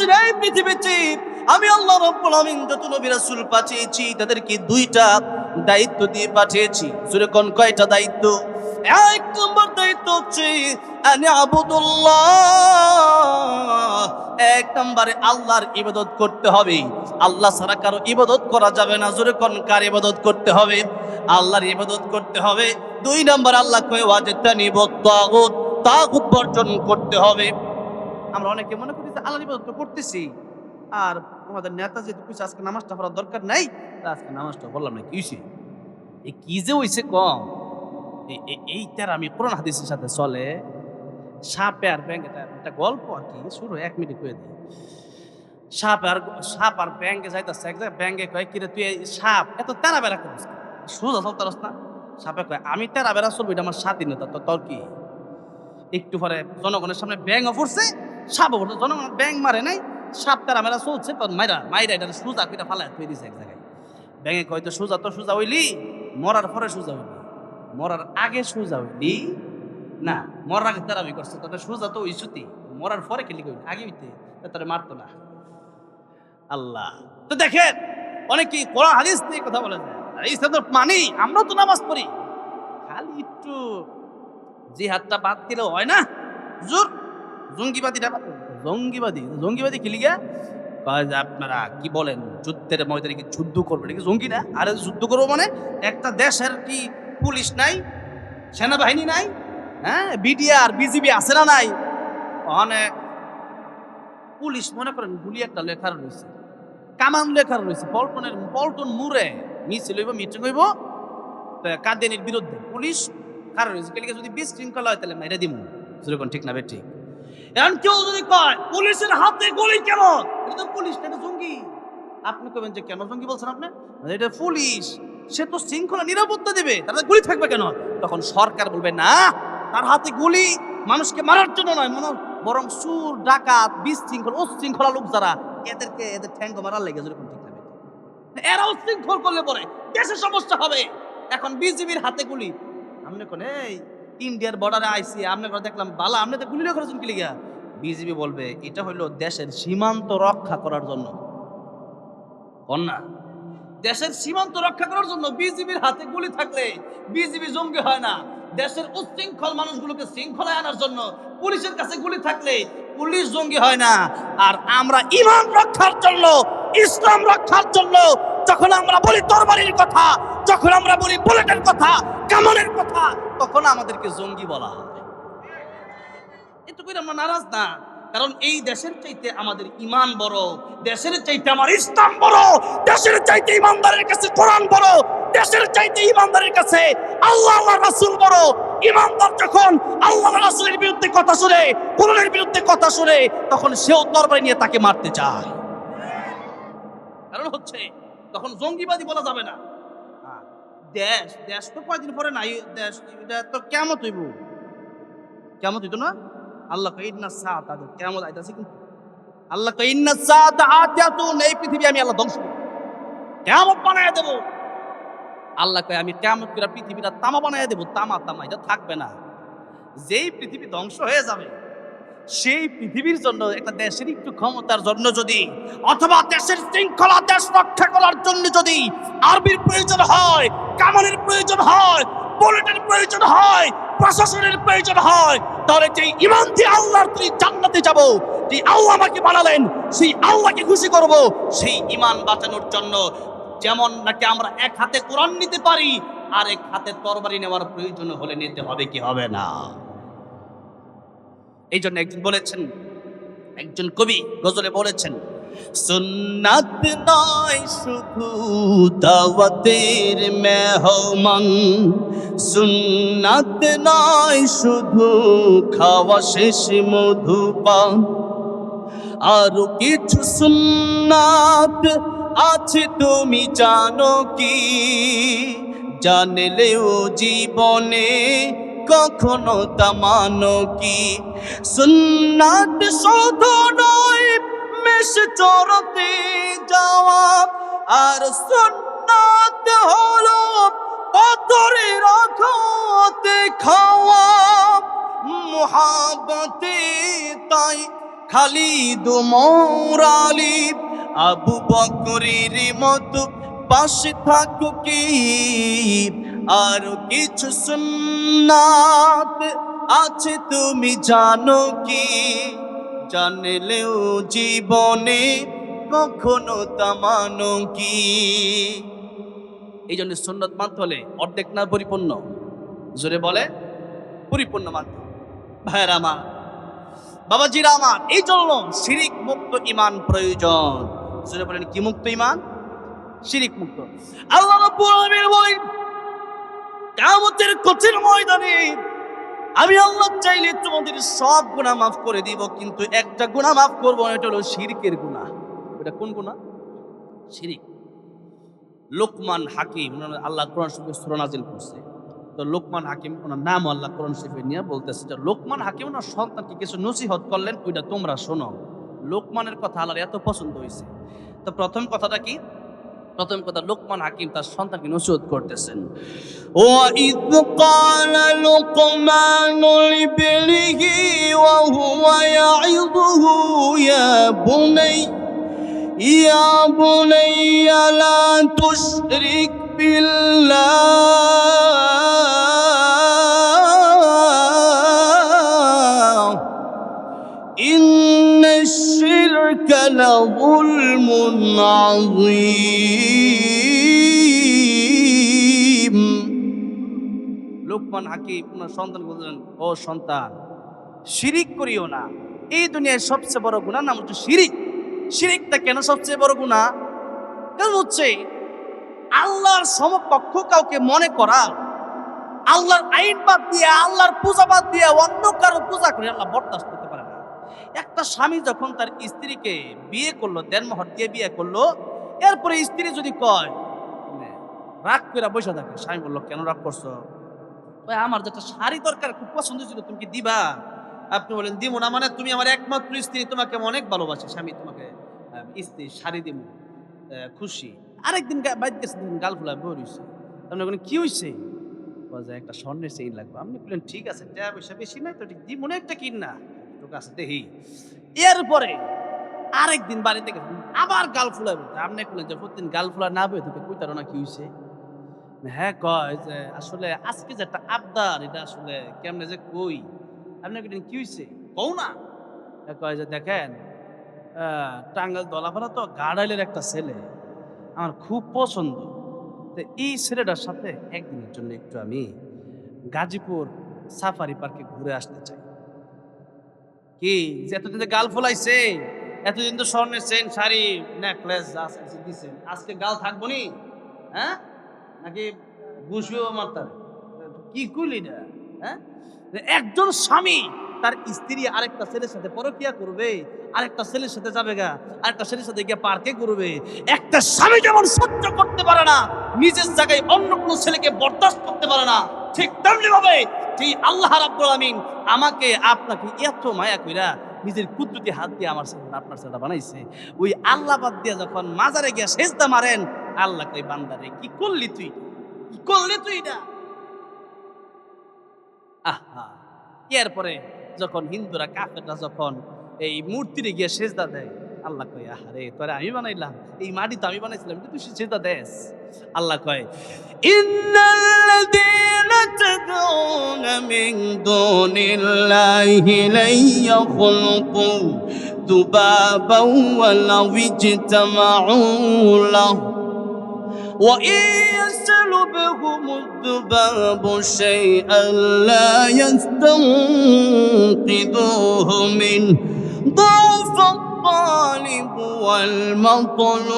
বলছেন এই পৃথিবীতে আমি আল্লাহ রাব্বুল আমিন যত নবী রাসূল পাঠিয়েছি তাদেরকে দুইটা দায়িত্ব দিয়ে পাঠিয়েছি। জোরে কোন কয়টা দায়িত্ব? এক নম্বর দায়িত্ব হচ্ছে আনি আবুদুল্লাহ, এক নম্বরে আল্লাহর ইবাদত করতে হবে। আল্লাহ ছাড়া কারো ইবাদত করা যাবে না। জোরে কোন কার ইবাদত করতে হবে? আল্লাহর ইবাদত করতে হবে। দুই নম্বর আল্লাহ কয় ওয়াজতানিবুত তাগুত, তাগুত বর্জন করতে হবে। আমরা অনেকে মনে করি যে আল্লাহর ইবাদত তো করতেছি, আর আমাদের নেতা যেহেতু কিছু আজকে নামাজটা পড়ার দরকার নাই, আজকে নামাজটা বললাম না। কি হয়েছে? এই কি যে হয়েছে কম, এইটার আমি কোরআন হাদিসের সাথে চলে। সাপে আর ব্যাঙ, এটা একটা গল্প আর কি, শুরু 1 মিনিট করে দিই। সাপ আর ব্যাঙে যাইতেছে এক জায়গায়। ব্যাঙে কয় কিরে তুই এই সাপ এত তেরা বেড়া করিস, সোজা চলতারস না? সাপে কয় আমি তেরা বেড়া চলবো, এটা আমার স্বাধীনতা, তোর কি? একটু পরে জনগণের সামনে ব্যাঙও পড়ছে, সাপও পড়ছে। জনগণ ব্যাঙ মারে নাই, সাপ তেরা মেরা চলছে, তোর মাইরা এটা সোজা করে ফালায় থুয়ে দিছে এক জায়গায়। ব্যাঙে কয় তো সোজা হইলি, মরার পরে সোজা হইলি, মরার আগে সোজা হইলি না, মরার আগে তেরামি করছে, তোর সোজা তো ওই সুতি, মরার পরে খেলি কইলি, আগে হইতে তোরে মারতো না। আল্লাহ তো দেখেন, অনেকে কোরআন হাদিস নিয়ে কথা বলে যায়, এই তো মানি, আমরা তো নামাজ পড়ি, খালি একটু জিহাদটা বাদ দিলেও হয় না? হুজুর জঙ্গিবাদীটা জঙ্গিবাদী কি লিগা? কয় যে আপনারা কি বলেন, যুদ্ধের ময়দানে কি যুদ্ধ করবে, এটা কি জঙ্গি না? আরে যুদ্ধ করবো মানে একটা দেশের কি পুলিশ নাই, সেনাবাহিনী নাই, হ্যাঁ বিডিআর বিজিবি আছে না নাই? অনেক পুলিশ মনে করেন গুলি একটা লেখার রয়েছে, কামান লেখার রয়েছে, পল্টন মুড়ে মিছিল হইব, মিটিং হইব কাদিয়ানির বিরুদ্ধে, পুলিশ কারণ রয়েছে, যদি বিশৃঙ্খলা হয় তাহলে মেরে দিব। যেরকম ঠিক না? ঠিক। এখন কেউ যদি কয় পুলিশের হাতে গুলি কেন, এটা তো পুলিশ না, এটা জঙ্গি। আপনি কবেন যে কেন জঙ্গি বলছেন আপনি? এটা পুলিশ, সে তো শৃঙ্খলা নিরাপত্তা দেবে, তার গুলি থাকবে কেন? তখন সরকার বলবে না, তার হাতে গুলি মানুষকে মারার জন্য নয়, বরং চোর ডাকাত বিশৃঙ্খল উচ্ছৃঙ্খলা লোক যারা, এদের ঠ্যাঙ্গ মারার লেগে। যেরকম ঠিক না? এরা উচ্ছৃঙ্খল করলে পরে দেশের সমস্যা হবে। এখন বিজিবির হাতে গুলি, আপনি কোন এই ইন্ডিয়ার বর্ডারে আইসি, আপনি দেখলাম বালা, আপনি তো গুলি করেছেন কি লিগা? বিজিবি বলবে এটা হইলো দেশের সীমান্ত রক্ষা করার জন্য। না, দেশের সীমান্ত রক্ষা করার জন্য বিজিবির হাতে গুলি থাকলে বিজিবি জঙ্গি হয় না। দেশের উচ্ছৃঙ্খল মানুষগুলোকে শৃঙ্খলায় আনার জন্য পুলিশের কাছে গুলি থাকলে পুলিশ জঙ্গি হয় না। আর আমরা ঈমান রক্ষার জন্য, ইসলাম রক্ষার জন্য যখন আমরা বলি তরবারির কথা, যখন আমরা বলি বুলেটের কথা, কামানের কথা, তখন আমাদেরকে জঙ্গি বলা হয়। এটুকু আমরা নারাজ না, কারণ এই দেশের চাইতে আমাদের ঈমান বড়, দেশের চাইতে আমার ইসলাম বড়, দেশের চাইতে ঈমানদারের কাছে কোরআন বড়, দেশের চাইতে ঈমানদারের কাছে আল্লাহ রাসূল বড়। ঈমানদার যখন আল্লাহ রাসূলের বিরুদ্ধে কথা শুনে, কোরআনের বিরুদ্ধে কথা শুনে, তখন সেও তরবারি নিয়ে তাকে মারতে চায়। কারণ হচ্ছে তখন জঙ্গিবাদী বলা যাবে না। দেশ তো কয়দিন পরে নাই, দেশ এটা তো কিয়ামত হইব, কিয়ামত হইতো না? আল্লাহ কয় ইন্নাস সাআতা, কিয়ামত আইতাছে। কিন্তু আল্লাহ কয় ইন্নাস সাআতা আতিয়াতুন, এই পৃথিবী আমি আল্লাহ ধ্বংস করব, কিয়ামত বানায় দেব। আল্লাহ কয় আমি কিয়ামত করে পৃথিবীটা তামা বানায় দেব, তামা এটা থাকবে না। যেই পৃথিবী ধ্বংস হয়ে যাবে, সেই পৃথিবীর জন্য একটা দেশের একটু ক্ষমতার জন্য যদি, অথবা দেশের শৃঙ্খলা, দেশ রক্ষা করার জন্য যদি আর্মির প্রয়োজন হয়, কামানের প্রয়োজন হয়, বুলেটের প্রয়োজন হয়, প্রশাসনের প্রয়োজন হয়, তাহলে যে ঈমান দিয়ে আল্লাহর তুই জান্নাতে যাব, যে আল্লাহ আমাকে বানালেন, সেই আল্লাহকে খুশি করব, সেই ঈমান বাঁচানোর জন্য যেমন নাকি আমরা এক হাতে কোরআন নিতে পারি, আর এক হাতে তরবারি নেওয়ার প্রয়োজন হলে নিতে হবে কি হবে না? এই জন্য একজন বলেছেন, একজন কবি গজলে বলেছেন, সুন্নাত নয় শুধু দাওয়াতের মেহমান, সুন্নাত নয় শুধু খাওয়া শেষ মধুপান, আরো কিছু সুন্নাত আছে তুমি জানো কি, জানলেও জীবনে কখনো তা মানো কি। সুন্নাত শুধু নয় মেষ চড়তে যাওয়া, আর সুন্নাত হলো পাথরের আঘাতে খাওয়া, মুহাব্বতে তাই খালিদ ওমর আলী আবু বকরের মতো পাশে থাকো কি, আর কিছু সুন্নাত আছে তুমি জানো কি, জানলেও জীবনে কখনো তা মানো কি। এই জন্য সুন্নত মানতে হলে অর্ধেক না পরিপূর্ণ, জোরে বলে পরিপূর্ণ মানতে হবে। ভাইয়েরা আমার, বাবাজিরা আমার, এই জন্য শিরিক মুক্ত ঈমান প্রয়োজন। জোরে বলেন কি মুক্ত ঈমান? শিরিক মুক্ত। আল্লাহ রাব্বুল আলামিন বলেন কিয়ামতের কঠিন ময়দানে আমি আল্লাহ চাইলে তোমাদের সব গুনাহ মাফ করে দিব, কিন্তু একটা গুনাহ মাফ করব না, এটা হলো শিরকের গুনাহ। এটা কোন গুনাহ? শিরিক। লোকমান হাকিম, আল্লাহ কোরআন শরীফে সূরা নাজিল করছে, তো লোকমান হাকিম ওনার নাম আল্লাহ কোরআন শরীফে নিয়ে বলতেছে যে লোকমান হাকিম ওনার সন্তানকে কিছু নসিহত করলেন, ওইটা তোমরা শোনো। লোকমানের কথা আল্লাহর এত পছন্দ হয়েছে। তো প্রথম কথাটা কি? প্রথম কথা, লোকমান হাকিম তার সন্তানকে নসিহত করতেছেন। وَإِذْ قَالَ لُقْمَانُ لِابْنِهِ وَهُوَ يَعِظُهُ يَا بُنَيَّ لَا تُشْرِكْ بِاللَّهِ إِنَّ الشِّرْكَ لَظُلْمٌ عَظِيمٌ। লোকমান হাকিম ওনার সন্তান বললেন, ও সন্তান, শিরিক করিও না। এই দুনিয়ার সবচেয়ে বড় গুনাহ নাম হচ্ছে শিরিক। শিরিকটা কেন সবচেয়ে বড় গুনাহ? কারণ হচ্ছে আল্লাহর সমকক্ষ কাউকে মনে করা, আল্লাহর আইন বাদ দিয়ে, আল্লাহর পূজা বাদ দিয়ে অন্য কারো পূজা করে আল্লাহ বরদাস্ত করতে পারে না। একটা স্বামী যখন তার স্ত্রীকে বিয়ে করলো, দেনমোহর দিয়ে বিয়ে করলো, এরপরে স্ত্রী যদি কয় রাগ করে বসে থাকে, স্বামী বললো কেন রাগ করছো? আমার যেটা শাড়ি দরকার, খুব পছন্দ ছিল, তুমি কি দিবা? আপনি বলেন দিব না মানে তুমি আমার একমাত্র স্ত্রী, তোমাকে আমি অনেক ভালোবাসি, স্বামী তোমাকে স্ত্রী শাড়ি দিব, খুশি। আরেকদিন বাইর গেছে, গাল ফুলা বই রয়েছে, আপনি বলেন কি হয়েছে? একটা স্বর্ণের চেইন লাগবে। আপনি বললেন ঠিক আছে, টাকা পয়সা বেশি নাই তো, ঠিক দিব মনে একটা কিন না, তোর কাছে দেখি। এরপরে আরেকদিন বাড়িতে গেছেন, আবার গাল ফুলা বলতে, আপনি বললেন যে প্রতিদিন গাল ফুলা না বই তোকে কইতারো না, কি হয়েছে? হ্যাঁ, কয় যে আসলে আজকে যে একটা আবদার, এটা আসলে কেমনে যে কই। আপনি কি হয়েছে কও না? কয় যে দেখেন, টাঙ্গাইল দলাপাড়া তো গাড়াইলের একটা ছেলে আমার খুব পছন্দ, তো এই ছেলেটার সাথে একদিনের জন্য একটু আমি গাজীপুর সাফারি পার্কে ঘুরে আসতে চাই। কি যে এতদিন তো গাল ফোলাইছে, এতদিন তো স্বর্ণের চেন শাড়ি নেকলেস দিচ্ছেন, আজকে গাল থাকবো নি? হ্যাঁ, নাকি ঘুষিও মারতাম? কি কইলি না? হ্যাঁ, একজন স্বামী তার স্ত্রী আরেকটা ছেলের সাথে পরকিয়া করবে, আরেকটা ছেলের সাথে যাবে গা, আরেকটা ছেলের সাথে গিয়ে পার্কে করবে। একটা স্বামী যেমন সহ্য করতে পারে না, নিজের জায়গায় অন্য কোনো ছেলেকে বরদাস্ত করতে পারে না, ঠিক তেমনি ভাবে সেই আল্লাহ রাব্বুল আমিন আমাকে আপনাকে এত মায়া কইরা নিজের কুদরতি হাত দিয়ে আমার সাথে আপনার সাথে বানাইছে। ওই আল্লাহ বাদ দিয়ে যখন মাজারে গিয়ে সেজদা মারেন, আল্লাহ কই বান্দারে কি করলি তুই, কি করলি তুই এটা? আহা, এরপরে যখন হিন্দুরা কাফেররা যখন এই মূর্তিরে গিয়ে সেজদা দেয়, আল্লাহ কয় আহারে তোরে আমি বানাইলাম, এই মাটি তো আমি বানাইছিলাম, তুই সেজদা দেস। আল্লাহ কয় ইন্নাল্লাযীনা তাদউনা মিন দুনিল্লাহি লা ইয়াখলুকু দুবাবাও ওয়ালাউ ইজতামাউ লাহু وَإِن يَسْلُبْهُمُ الذُّبَابُ شَيْئًا لَّا يَسْتَنقِذُوهُ مِنْهُ ضَعْفَ الطَّالِبِ وَالْمَطْلُوبِ।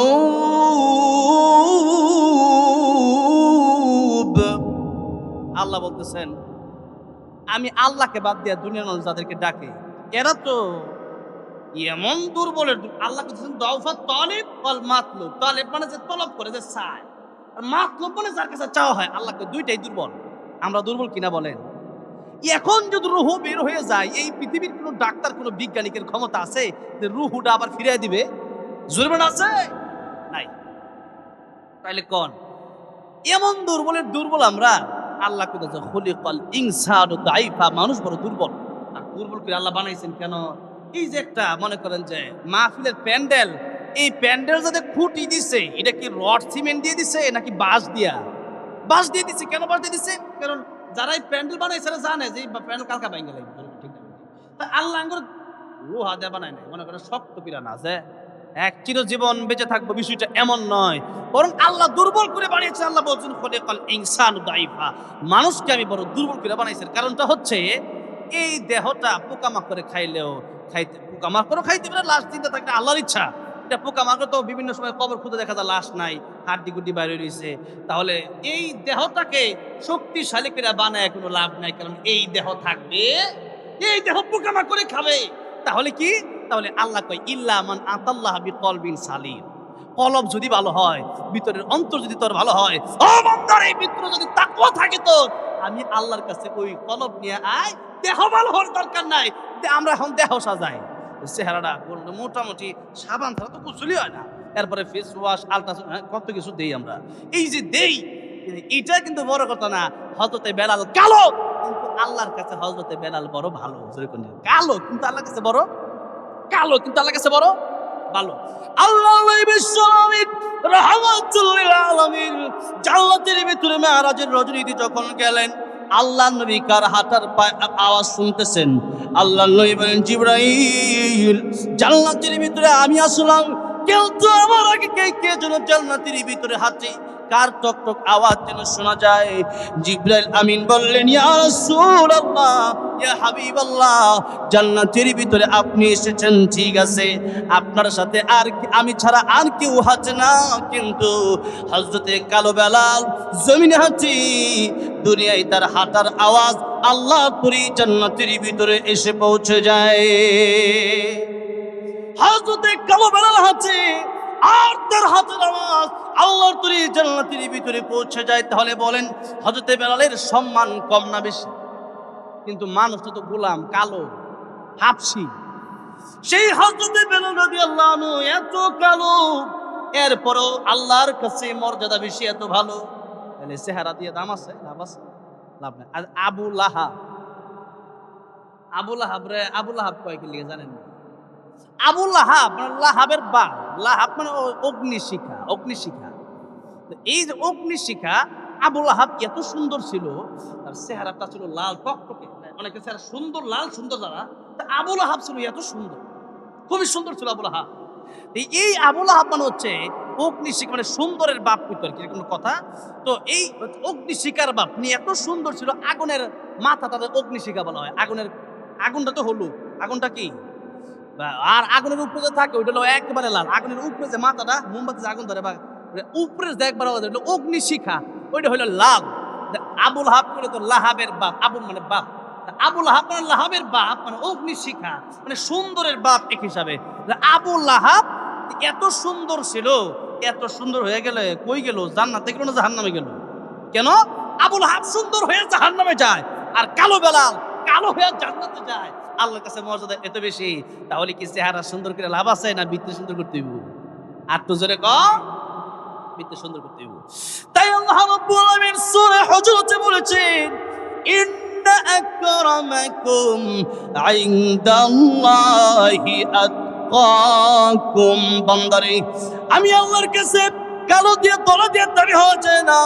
আল্লাহ বলতেছেন, আমি আল্লাহকে বাদ দিয়ে দুনিয়ার মানুষ যাদেরকে ডাকে, এরা তো এমন দুর্বলের। আল্লাহ বলতেছেন দাউফাত তালিব ওয়াল মাতলুব। তালিব মানে যে তলব করে, যে চায়, আর মাতলুব মানে যার কাছে চাওয়া হয়। আল্লাহকে দুইটাই দুর্বল। আমরা দুর্বল কিনা বলেন? এখন যদি রুহ বের হয়ে যায়, এই পৃথিবীর কোনো ডাক্তার, কোনো বিজ্ঞানিকের ক্ষমতা আছে যে রুহটা আবার ফিরিয়ে দিবে? জুরমান আছে? নাই। তাইলে কোন এমন দুর্বলের দুর্বল আমরা? আল্লাহ কইতে যে খুলিকাল ইনসানু দাইফা, মানুষ বড় দুর্বল। আর দুর্বল করে আল্লাহ বানাইছেন কেন? এই যে একটা মনে করেন যে মাহফিলের প্যান্ডেল, এই প্যান্ডেল যাতে খুঁটি দিছে এটা কি রড সিমেন্ট দিয়ে দিছে নাকি বাঁশ দিয়া? বাঁশ দিয়ে দিছে। কেন বাঁশ দিয়ে দিছে? কারণ যারা এই প্যান্ডেল বানাইছে তারা জানে যে এই প্যান্ডেল কালকা ভাঙা লাগবে, ঠিক না? তা আল্লাহ আঙ্গুর লোহা দিয়ে বানায় নাই, মনে করেন শক্ত পিরানা আছে এক চিরজীবন বেঁচে থাকবো, বিষয়টা এমন নয়, বরং আল্লাহ দুর্বল করে বানিয়েছে। আল্লাহ বলছেন খলিকাল ইনসানু দাইফা, মানুষকে আমি বড় দুর্বল করে বানাইছি। কারণটা হচ্ছে এই দেহটা পোকামাকড়ে খাইলেও খাইতে, পোকামাকড়ও খাইতে পারে, লাশ চিন্তা থাকলে আল্লাহর ইচ্ছা। এটা পোকামাকড় তো বিভিন্ন সময় কবর খুঁজে দেখা যায় লাশ নাই, হাড্ডি গুড্ডি বাইরে রয়েছে। তাহলে এই দেহটাকে শক্তিশালী করে বানায় কোনো লাভ নাই, কারণ এই দেহ থাকবে, এই দেহ পোকামাকড়ে খাবে। তাহলে কি? তাহলে আল্লাহ কয় ইল্লা মান আতাল্লাহ বিকলবিন সালিম, কলব যদি ভালো হয়, ভিতরের অন্তর যদি তোর ভালো হয়, ও বান্দার এই ভিতরে যদি তাকওয়া থাকে তোর, আমি আল্লাহর কাছে ওই কলব নিয়ে আয়। দেহ ভালো হওয়ার দরকার নাই, আমরা এখন দেহ সাজাই, চেহারাটা মোটামুটি সাবান ছাড়া তো কুচুলি হয় না, এরপরে ফেস ওয়াশ আলট্রাসাউন্ড কত কিছু দেই আমরা। এই যে দেই, এটা কিন্তু বড় কথা না। হযরতে বেলাল কালো, কিন্তু আল্লাহর কাছে হযরতে বেলাল বড় ভালো। কালো কিন্তু আল্লাহর কাছে বড়, কালো কিন্তু আল্লাহর কাছে বড় ভালো। আল্লাহ বিশ্বনবী রাহমাতুল লিল আলামিন জান্নাতের ভিতরে মেরাজের রজনীতে যখন গেলেন, আল্লাহ নবী কার হাঁটার আওয়াজ শুনতেছেন। আল্লাহ নবী বলেন জিবরাইল, জান্নাতের ভিতরে আমি আসলাম, কিন্তু আমার আগে কে যেন জান্নাতের ভিতরে হাঁটে, কার টক টক আওয়াজ যেন শোনা যায়। জিবরাইল আমিন বললেন ইয়া রাসূলুল্লাহ, ইয়া হাবিবাল্লাহ, জান্নাতের ভিতরে আপনি এসেছেন ঠিক আছে, আপনার সাথে আর আমি ছাড়া আর কেউ হাঁটে না, কিন্তু হযরতে কালো বেলাল জমিনে হাঁটি, দুনিয়ায় তার হাঁটার আওয়াজ আল্লাহ পুরি জান্নাতের ভিতরে এসে পৌঁছে যায়। হযরতে কালো বেলাল হাঁটে, আর তার হাতের আওয়াজ আল্লাহর তরি জান্নাতের ভিতরে পৌঁছে যায়। তাহলে বলেন হযরতে বেলালের সম্মান কম না বেশি? কিন্তু মানুষটা তো গোলাম, কালো, হাবশি। সেই হযরতে বেলাল রাদিয়াল্লাহু আনহু এত কালো, এরপরও আল্লাহর কাছে মর্যাদা বেশি, এত ভালো। তাহলে চেহারা দিয়ে দাম আছে? লাভ আছে? লাভ নাই। আর আবু লাহাব, আবু লাহাব রে, আবু লাহাব কয়েক লিখে জানেন না? আবু লাহাব মানে লাহাবের বাপ, লাহাব মানে অগ্নিশিখা, অগ্নিশিখা। এই যে অগ্নিশিখা, আবু লাহাব এত সুন্দর ছিল, তার চেহারাটা ছিল লাল টকটকে, অনেকের চেহারা সুন্দর, লাল সুন্দর যারা, তা আবু লাহাব ছিল এত সুন্দর, খুবই সুন্দর ছিল আবু লাহাব। এই আবু লাহাব মানে হচ্ছে অগ্নিশিখা, মানে সুন্দরের বাপ কিন্তু আর কি কোনো কথা। তো এই অগ্নিশিখার বাপ নিয়ে এত সুন্দর ছিল, আগুনের মাথা তাদের অগ্নিশিখা বলা হয়। আগুনটা তো হলুদ, আগুনটা কি, আর আগুনের উপরে যে থাকে ওইটা হলো একেবারে লাল। আগুনের উপরে যে মাথাটা, মোমবাতি যে আগুন ধরে বা উপরে যে একবার অগ্নিশিখা, ওইটা হলো লাল। আবুল লাহাব করে তো লাহাবের বাপ, আবুল মানে বাপ, আবুল লাহাব মানে লাহাবের বাপ মানে অগ্নিশিখা, মানে সুন্দরের বাপ। এক হিসাবে আবুল লাহাব এত সুন্দর ছিল, এত সুন্দর হয়ে গেলে কই গেল? জান্নাতে গেল না জাহান্নামে গেল? কেন? আবুল লাহাব সুন্দর হয়ে জাহান্নামে যায়, আর কালো বেলাল কালো হয়ে জান্নাতে যায়। আল্লাহর কাছে মর্যাদা এত বেশি। তাহলে কি চেহারা সুন্দর করে লাভ আছে, না বৃত্তি সুন্দর করতে হইব? আর তো জোরে কম, বৃত্তি সুন্দর করতে হইব। তাই আল্লাহ রাব্বুল আলামিন সূরা হুজুরাতে বলেছেন ইন্না আকরামাকুম ইনদাল্লাহি আতকাকুম। বান্দারে, আমি আল্লাহর কাছে কালো দিয়ে তলা দিয়ে দামি হওয়া যায় না,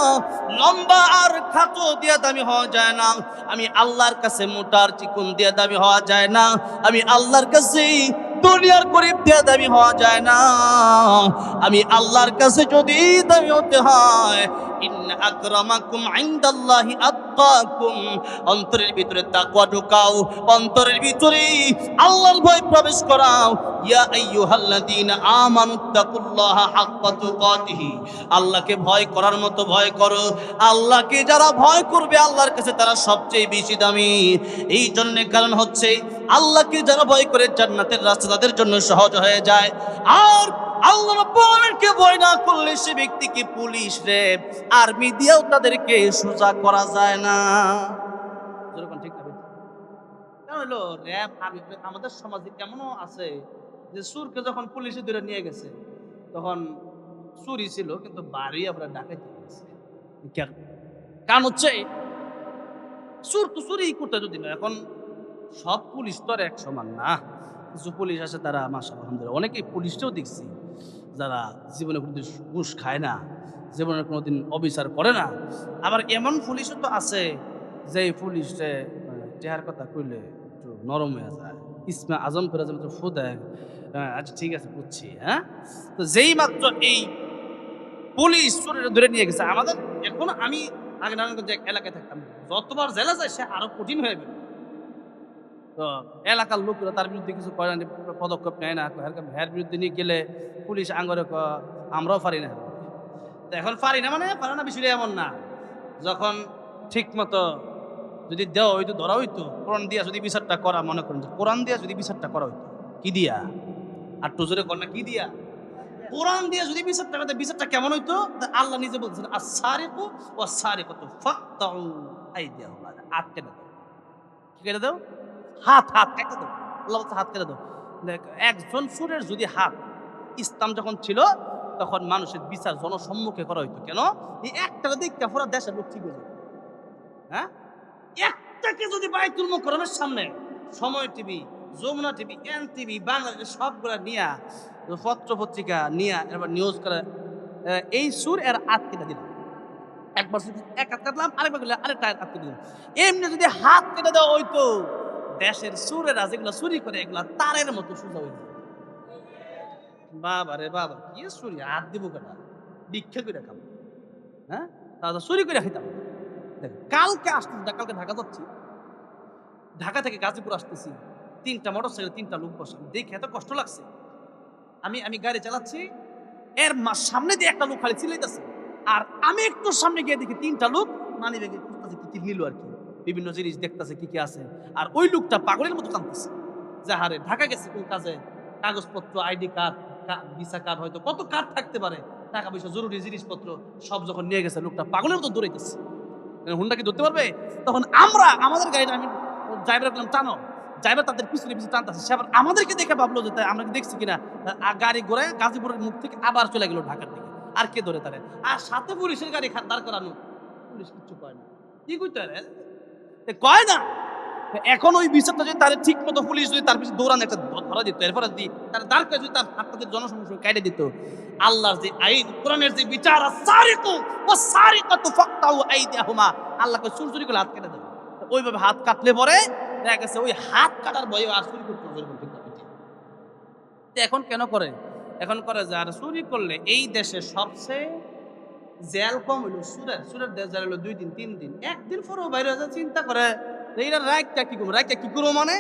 লম্বা আর খাটো দিয়ে দামি হওয়া যায় না। আমি আল্লাহর কাছে মোটার চিকুন দিয়ে দামি হওয়া যায় না। আমি আল্লাহর কাছে দুনিয়ার গরিব দিয়ে দামি হওয়া যায় না। আমি আল্লাহর কাছে যদি দামি হতে হয়, ইন্না আকরামাকুম ইনদাল্লাহি আতকাকুম, অন্তরের ভিতরে তাকওয়া ঢুকাও, অন্তরের ভিতরে আল্লাহর ভয় প্রবেশ করাও। ইয়া আইয়ুহাল্লাযীনা আমানুত্তাকুল্লাহা হাক্কা তুকাতিহি, আল্লাহকে ভয় করার মতো ভয় করো। আল্লাহকে যারা ভয় করবে আল্লাহর কাছে তারা সবচেয়ে বেশি দামি। এই জন্য কারণ হচ্ছে আল্লাহকে যারা ভয় করে জান্নাতের রাস্তা তাদের জন্য সহজ হয়ে যায়। আর আল্লাহ রাব্বুল আলামিনকে ভয় না করলে সে ব্যক্তিকে পুলিশ, র্যাব, আর্মি দিয়েও তাদেরকে সোজা করা যায় না। ঠিক না? কারণ হলো র্যাব, আর্মি, আমাদের সমাজে এমনও আছে যে সুরকে যখন পুলিশে ধরে নিয়ে গেছে তখন চুরি ছিল, কিন্তু বাড়ি আমরা ডাকাইতে গেছে। কারণ হচ্ছে চুর তো চুরি করতে যদি না, এখন সব পুলিশ তো আর এক সমান না। কিছু পুলিশ আছে তারা মাশাআল্লাহ আলহামদুলিল্লাহ, অনেকেই পুলিশটাও দেখছি যারা জীবনে কোনোদিন ঘুষ খায় না, জীবনে কোনোদিন অবিচার করে না। আবার এমন পুলিশও তো আছে যে পুলিশে চেহার কথা কইলে একটু নরম হয়ে যায়, ইসমে আজম করে যেন একটু ফু দেয়। আচ্ছা ঠিক আছে বুঝছি, হ্যাঁ। তো যেই মাত্র এই পুলিশ চোরের ধরে নিয়ে গেছে আমাদের, এখন আমি আগে নারায়ণগঞ্জ এক এলাকায় থাকতাম, যতবার জেলা যায় সে আরো কঠিন হয়ে গেল। তো এলাকার লোকরা তার বিরুদ্ধে কিছু করে না, পদক্ষেপ নেয় না। হ্যার বিরুদ্ধে নিয়ে গেলে পুলিশ আঙ্গরে আমরাও পারি না। তো এখন পারি না মানে পারে না, বিষয়টা এমন না। যখন ঠিক মতো যদি দেওয়া হইতো, ধরা হইতো, কোরআন দিয়া যদি বিচারটা করা, মনে করেন যে কোরআন দিয়া যদি বিচারটা করা হইতো, কি দিয়া আর টুজুরে কর না কি দিয়া, কোরআন দিয়ে যদি বিচারটা করতে, বিচারটা কেমন হইতো? আল্লাহ নিজে বলছেন আস-সারিকু ওয়াস-সারিকাতু ফাকতাউ আইদিয়াহুমা, হাত কেটে দাও। কি কেটে দাও? হাত কেটে দাও। আল্লাহ বলছে হাত কেটে দাও। দেখ, একজন চোরের যদি হাত, ইসলাম যখন ছিল তখন মানুষের বিচার জনসম্মুখে করা হইতো। কেন? এই একটা দিকটা পুরো দেশের লোক ঠিক হয়ে যাবে। হ্যাঁ, একটাকে যদি বাইতুল মুকাররমের সামনে Somoy TV, Jamuna TV, N TV, Bangladesh সবগুলা নিয়া, পত্র পত্রিকা নিয়া এবার নিউজ করে এই সুর এর হাত কেটে দিলাম। একবার এক হাত কাটলাম, আরেকবার করলে আরেকটা হাত কেটে দিলাম। এমনি যদি হাত কেটে দেওয়া হইতো, দেশের সুরেরা যেগুলো চুরি করে এগুলা তারের মতো সোজা হইতো। বাবা রে বাবা, কি চুরি, হাত দিব কেনা, ভিক্ষা করে খাবো, হ্যাঁ, তাহলে চুরি করে খাইতাম। কালকে আসতেছি, কালকে ঢাকা যাচ্ছি, ঢাকা থেকে গাজীপুর আসতেছি, 3টা মোটরসাইকেল, 3টা লোক বসে, দেখে এত কষ্ট লাগছে। আমি গাড়ি চালাচ্ছি, এর সামনে দিয়ে একটা লোক খালি চিল্লাইতেছে, আর আমি একটু সামনে গিয়ে দেখি 3টা লোক মানি ব্যাগে খুঁজতেছে কি নিল আর কি, বিভিন্ন জিনিস দেখতেছে কি কি আছে। আর ওই লোকটা পাগলের মতো কাঁদতেছে যে হারে ঢাকা গেছে কোন কাজে, কাগজপত্র, আইডি কার্ড, ভিসা কার্ড, হয়তো কত কার্ড থাকতে পারে, টাকা পয়সা, জরুরি জিনিসপত্র সব যখন নিয়ে গেছে, লোকটা পাগলের মতো দৌড়াইতেছে। হুন্ডা কি ধরতে পারবে? তখন আমরা আমাদের গাড়িটা, আমি ড্রাইভার বললাম টানো, ড্রাইভার তাদের পিছনে পিছনে টানতেছে। সে আবার আমাদেরকে দেখে ভাবলো যে আমরা কি দেখছি কিনা, গাড়ি ঘোরায় গাজীপুরের মুখ থেকে আবার চলে গেল ঢাকার দিকে। আর কে ধরে তারে? আর সাথে পুলিশের গাড়ি দাঁড় করানো, পুলিশ কিচ্ছু কয় না। কি কইতে পারে? কয় না। এখন ওই বিচারটা যদি তার ঠিক মতো পুলিশ যদি তার পিছনে দৌড়ান একটা ধরা দিত, এরপরে যদি তার দাঁড় করে যদি তার হাতটাদের জনসমস্যা কেটে দিত, আল্লাহর যে আইন, কোরআনের যে বিচার, সারিকু ওয়াস-সারিকাতু ফাকতাউ আইদিয়াহুমা, আল্লাহকে চুরি করে হাত কেটে দেয়। ওইভাবে হাত কাটলে পরে দেখা গেছে ওই হাত কাটার ভয়ে আর চুরি করতে হবে। এখন কেন করে? এখন করে যে আর চুরি করলে এই দেশে সবচেয়ে জেল কম হইলো সুরের দেশ জেল হইলো 2 দিন 3 দিন, একদিন পরেও বাইরে যা চিন্তা করে এইটা রাইটটা কি করবো মানে,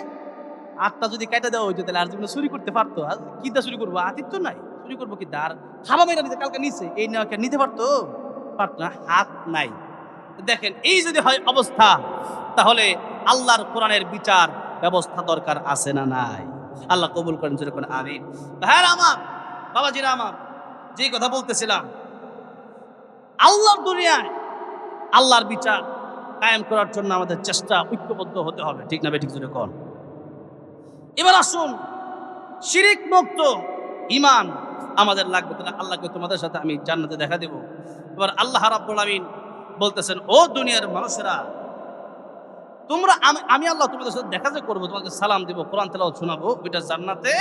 আটটা যদি কেটে দেওয়া হইতো তাহলে আর জীবনে চুরি করতে পারতো। আর কি দা চুরি করবো? আতিথ্য নাই, চুরি করবো কি দার খাবা মেয়েরা নিতে কালকে নিচে, এই নেওয়া নিতে পারতো? পারতো না, হাত নাই। দেখেন এই যদি হয় অবস্থা, তাহলে আল্লাহর কোরআনের বিচার ব্যবস্থা দরকার আছে না নাই? আল্লাহ কবুল করেন, যেরকম আমিন। হ্যাঁ আমার বাবাজিরা, আমার যে কথা বলতেছিলাম, আল্লাহর দুনিয়ায় আল্লাহর বিচার কায়েম করার জন্য আমাদের চেষ্টা ঐক্যবদ্ধ হতে হবে, ঠিক না ঠিক জোরে কোন। এবার আসুন, শিরিক মুক্ত ঈমান আমাদের লাগবে, তাহলে আল্লাহকে তোমাদের সাথে আমি জান্নাতে দেখা দেব। এবার আল্লাহ রাব্বুল আমিন বলতেছেন, ও দুনিয়ার মানুষেরা, তোমরা আমি আল্লাহ তোমাদের সাথে দেখা যে করবো, তোমাকে সালাম দিব, কোরআন তেলাওয়াত শোনাবো, ওইটা জান্নাতে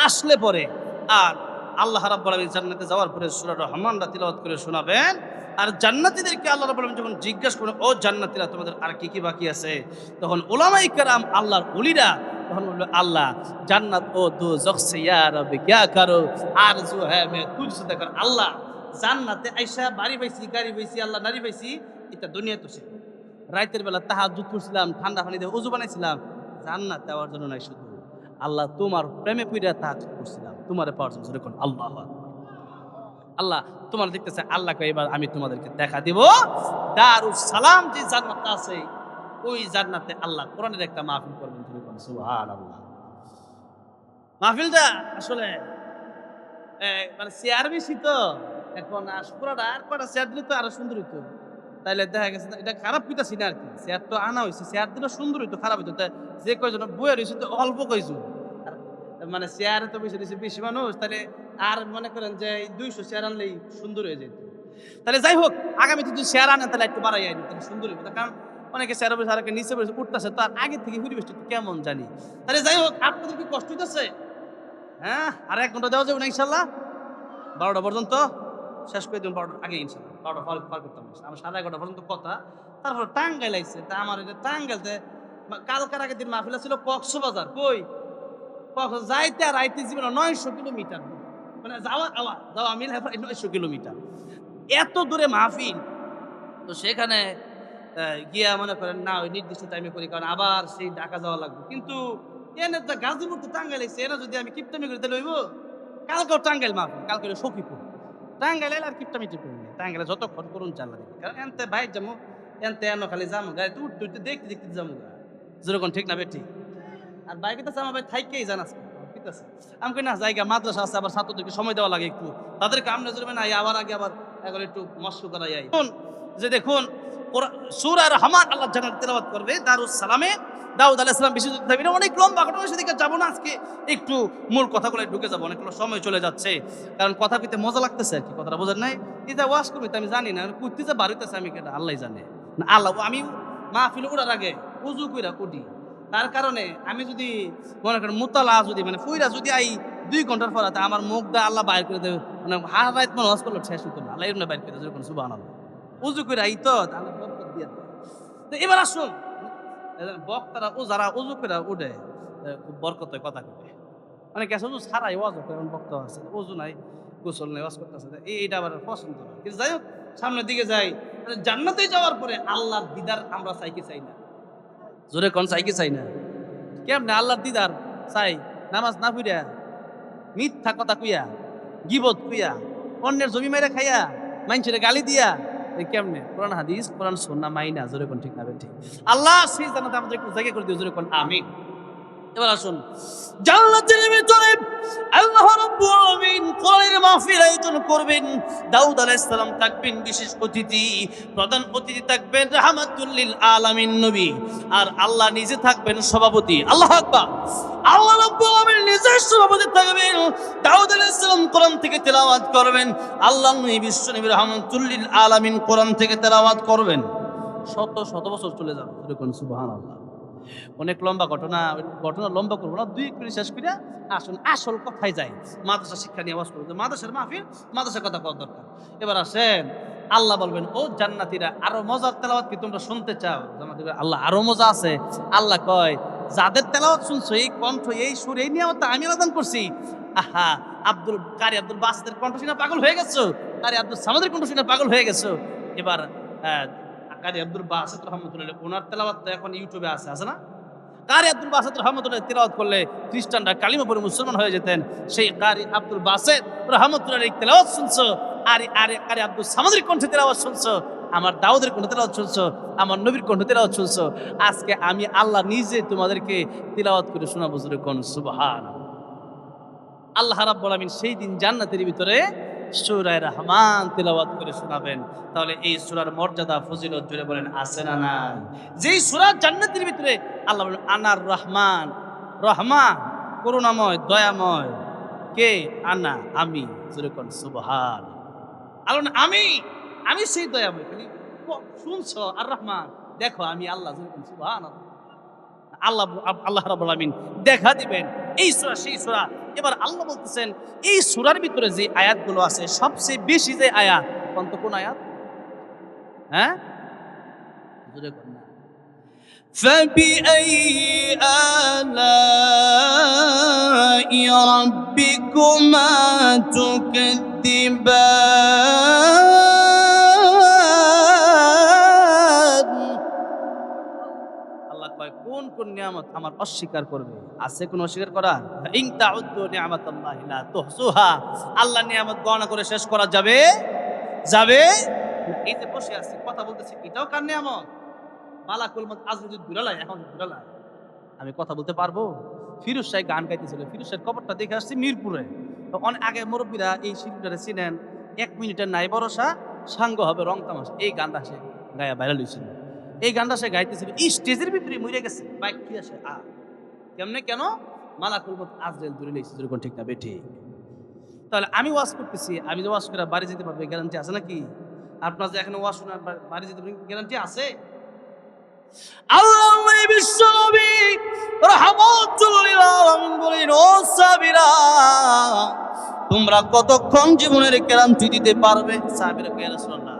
আসলে পরে। আর আল্লাহ রাব্বুল আমিন জান্নাতে যাওয়ার পরে সূরা রহমানটা তিলাওয়াত করে শোনাবেন। আর জান্নাতীদেরকে আল্লাহ রাব্বুল আমিন যখন জিজ্ঞাসা করবেন, ও জান্নাতীরা তোমাদের আর কি কি বাকি আছে, তখন উলামায়ে কেরাম, আল্লাহর ওলিরা তখন বলল, আল্লাহ জান্নাত ও দোজখ সে ইয়া রব কিয়া করো আরজু হ্যায় মে তুঝসে দেখা। আল্লাহ জান্নাতে আইসা বাড়ি পাইছি, গাড়ি পাইছি, আল্লাহ নারী পাইছি, এটা দুনিয়াতে ছিল। রাতের বেলা তাহাজ্জুদ করছিলাম, ঠান্ডা পানি দিয়ে ওযু বানাইছিলাম, জান্নাত দেওয়ার জন্য নাই, শুধু আল্লাহ তোমার প্রেমে পইরা তাহাজ্জুদ করছিলাম, তোমারে পাওয়ার জন্য। যখন আল্লাহু আকবার, আল্লাহ তোমার দেখতেছে, আল্লাহকে এবার আমি তোমাদেরকে দেখা দিব, দারুস সালাম যে জান্নাতটা আছে, ওই জান্নাতে আল্লাহ কোরআনের একটা মাহফিল করবেন। সুবহানাল্লাহ। মাহফিলটা আসলে মানে চেয়ার বেশি তো, এখন পুরাটা আর কটা চেয়ার দিলে তো আরো সুন্দর হইতো। তাইলে দেখা গেছে এটা খারাপ কইতাছি না আর কি, চেয়ার তো আনা হয়েছে, চেয়ার দিলে সুন্দর হইতো, খারাপ হইতো। যে কয়জন বইয়ে রয়েছে তো অল্প কয়জন, আর মানে চেয়ারে তো বেশি রয়েছে বেশি মানুষ, তাহলে আর মনে করেন যে 200 চেয়ার আনলেই সুন্দর হয়ে যেত। তাহলে যাই হোক, আগামীতে যদি চেয়ার আনেন তাহলে একটু বাড়াই আনি, তাহলে সুন্দর হইব। কারণ অনেকে চেয়ারে বসে আর নিচে বসে উঠতেছে, তার আগে থেকে পরিবেশটা একটু কেমন জানি। তাহলে যাই হোক, আপনাদের কি কষ্ট হইতেছে? হ্যাঁ, আর 1 ঘন্টা দেওয়া যাবে না ইনশাল্লাহ? 12টা পর্যন্ত শেষ করে দিন, 12টার আগে ইনশাল্লাহ। 12টা পার করতাম না, আমার 11:30 পর্যন্ত কথা। তারপর টাঙ্গাইল আইছে, তা আমার এটা টাঙ্গাইলতে কালকার আগের দিন মাহফিল ছিল কক্সবাজার। কই কক্সবাজার যাইতে আর আইতে জীবন 900 কিলোমিটার, মানে যাওয়া মিল 900 কিলোমিটার, এত দূরে মাহফিল। তো সেখানে গিয়া মনে করেন না ওই নির্দিষ্ট টাইমে করি, কারণ আবার সেই ঢাকা যাওয়া লাগবে। কিন্তু এনে তো গাজীপুর তো টাঙ্গাইল আইছে, এনে যদি আমি কিপটামি করি তাহলে হইব? কালকেও টাঙ্গাইল মাহফিল, কালকে হলো সখীপুর। টাঙ্গাইল আর কিপটামি টিপটামি নেই, টাঙ্গাইলে যতক্ষণ করুন চাল্লা দেখি, কারণ এনতে ভাই যাবো, এনতে এনো খালি যাবো গাড়ি তো উঠতে উঠতে দেখতে দেখতে যাবো গা, যেরকম ঠিক না বেটি। আর বাইকে তো আমার ভাই থাইকেই জানাস ঠিক আছে। আমি কই না জায়গা মাদ্রাসা আছে, আবার ছাত্রদেরকে সময় দেওয়া লাগে একটু, তাদেরকে আমরা জন্য না আবার আগে আবার এখন একটু মস্ক করা যায়। যে দেখুন সূরা রহমান আল্লাহ জান্নাত তেলাওয়াত করবে দারুস সালামে, দাউদ আলাইহিস সালাম বিশেষ থাকবে। অনেক লম্বা ঘটনা, সেদিকে যাবো না আজকে, একটু মূল কথাগুলো ঢুকে যাবো, অনেক সময় চলে যাচ্ছে, কারণ কথা কইতে মজা লাগতেছে আর কি, কথাটা বোঝেন নাই। এই যে ওয়াজ করবি আমি জানি না, কুর্তি যে বাড়িতেছে আমি কেটা আল্লাহ জানে না। আল্লাহ আমি মাহফিল উড়ার আগে উজু কইরা উঠি, তার কারণে আমি যদি মনে করেন মুতালা যদি মানে ফুইরা যদি আই 2 ঘন্টার পর আমার মুখ দা আল্লাহ বাইর করে দেবে, মানে হার রাত মনে ওয়াজ করলে শেষ হতো না, আল্লাহ এমনি বাইর করে দেবে যখন সুবহানাল্লাহ। উজু কইরা আই তো আল্লাহ বরকত দিয়ে দেয়। তো এবার আসুন, বক্তারা ও যারা উজু করে উঠে খুব বরকত হয় কথা কইতে, মানে গেছে উজু ছাড়াই ওয়াজ করে, এমন বক্তা আছে উজু নাই গোসল নাই ওয়াজ করতেছে, এইটা আবার পছন্দ না। কিন্তু যাই হোক, সামনের দিকে যাই, জান্নাতে যাওয়ার পরে আল্লাহর দিদার আমরা চাই কি চাই না? জোরে কোন চাই কি চাই না? কেমনে আল্লাহর দিদার চাই? নামাজ না পড়িয়া, মিথ্যা কথা কুইয়া, গিবত কুইয়া, অন্যের জমি মেরে খাইয়া, মানুষের গালি দিয়া, কেমনে? কোরআন হাদিস, কোরআন সুন্নাহ মাইনা, জোরে কোন ঠিক না ঠিক? আল্লাহ সেই জান্নাতে আমাদের একটু জায়গা করে দিও, জোরে কোন আমিন। এবার আসুন, জান্নাতের ভিতরে আল্লাহ রাব্বুল আলামিন কোরআনের মাহফিল আয়োজন করবেন। দাউদ আলাইহিস সালাম থাকবেন বিশেষ অতিথি, প্রধান অতিথি থাকবেন রাহমাতুল লিল আলামিন নবী, আর আল্লাহ নিজে থাকবেন সভাপতি। আল্লাহু আকবার। আল্লাহ রাব্বুল আলামিন নিজে সভাপতি থাকবেন। দাউদ আলাইহিস সালাম কোরআন থেকে তেলাওয়াত করবেন, আল্লাহর নবী বিশ্ব নবী রাহমাতুল লিল আলামিন কোরআন থেকে তেলাওয়াত করবেন। শত শত বছর চলে যাবে, এরকম সুবহানাল্লাহ। অনেক লম্বা ঘটনা, ঘটনা লম্বা করবো না, 2 মিনিট শেষ করে আসুন আসল কথায় যাই। মাদ্রাসা শিক্ষা নিয়ে আওয়াজ করবো, মাদ্রাসার মাহফিল, মাদ্রাসার কথা কওয়া দরকার। এবার আসেন, আল্লাহ বলবেন ও জান্নাতীরা আরো মজার তেলাওয়াত কি তোমরা শুনতে চাও? জান্নাতীরা আল্লাহ আরো মজা আছে। আল্লাহ কয় যাদের তেলাওয়াত শুনছো, এই কণ্ঠ, এই সুর, এই নিয়ামত আমি আদান করছি। আহা, কারি আব্দুল বাসেতের কণ্ঠ শুনে পাগল হয়ে গেছো, কারি আব্দুল সামাদের কণ্ঠ শুনে পাগল হয়ে গেছো। এবার কারি আব্দুল বাসেত রহমতুল্লাহ ওনার তেলাওয়াত তো এখন ইউটিউবে আছে না? কারি আব্দুল বাসেত রহমতুল্লাহ তেলাওয়াত করলে খ্রিস্টানরা কালিমা পড়ে মুসলমান হয়ে যেতেন। সেই কারি আব্দুল বাসেত রহমতুল্লাহ তেলাওয়াত শুনছো, আর কারি আব্দুল সামাদের কণ্ঠে তেলাওয়াত শুনছো, আমার দাউদের কণ্ঠে তেলাওয়াত শুনছো, আমার নবীর কণ্ঠে তেলাওয়াত শুনছো। আজকে আমি আল্লাহ নিজে তোমাদেরকে তেলাওয়াত করে শোনাবো, জোরে কোন সুবহানাল্লাহ। আল্লাহ রাব্বুল আমিন সেই দিন জান্নাতের ভিতরে সূরা রহমান তেলাওয়াত করে শোনাবেন। তাহলে এই সূরার মর্যাদা ফজিলত জুড়ে বলেন আছে না নাই? যেই সূরা জান্নাতের ভিতরে আল্লাহ বলেন আনার রহমান, রহমান করুণাময় দয়াময়, কে? আনা আমি, জোরে কোন সুবহান। আল্লাহ আমি সেই দয়াময়, খালি শুনছো আর রহমান, দেখো আমি আল্লাহ, জোরে কোন সুবহানাল্লাহ। আল্লাহ রাব্বুল আমিন দেখা দিবেন এই সূরা সেই সূরা। এবার আল্লাহ বলতেছেন এই সূরার ভিতরে যে আয়াতগুলো আছে, সবচেয়ে বেশি যে আয়াত, কোন আয়াত? হ্যাঁ, জোরে কোন না। فبأي آلاء ربكما تكذبان। আল্লাহ কয় কোন কোন নিয়ামত আমার অস্বীকার করবে? আছে কোন অস্বীকার করার? ইন তাউদ্দু নিয়ামাতাল্লাহি লা তুহসুহা। আল্লাহ নিয়ামত গণনা করে শেষ করা যাবে? এই যে বসে আছি কথা বলতেছি, এটাও কার নিয়ামত? মালাকুল মউত আজ যদি ঘুরালাই, এখন ঘুরালাই আমি কথা বলতে পারবো? ফিরোজ শাহ গান গাইতেছিল, ফিরোজ শাহের কবরটা দেখে আসছি মিরপুরে। তো অনেক আগে মুরব্বীরা এই শিল্পীরা চিনেন, 1 মিনিটের নাই ভরসা, সাঙ্গ হবে রং তামাশা, এই গানটা সে গায়া ভাইরাল হয়েছিল। এই গানটা সে গাইতেছিল, এই স্টেজের ভিতরে মরে গেছে, বাইক কি আসে কেমনে কেন? মালাকুল মউত আজরাইল ধরে লইছে, যেরকম ঠিক না বেঠিক? তাহলে আমি ওয়াজ করতেছি, আমি যে ওয়াজ করে বাড়ি যেতে পারবো গ্যারান্টি আছে নাকি? আপনার যে এখানে ওয়াজ শোনার বাড়ি যেতে পারবেন গ্যারান্টি আছে? আল্লাহর বিশ্ব নবী রাহমাতুল লিল আলামিন বলেন, ও সাহাবীরা, তোমরা কতক্ষণ জীবনের ক্লান্তি দিতে পারবে? সাহাবীরা কয়, ইয়া রাসূলুল্লাহ,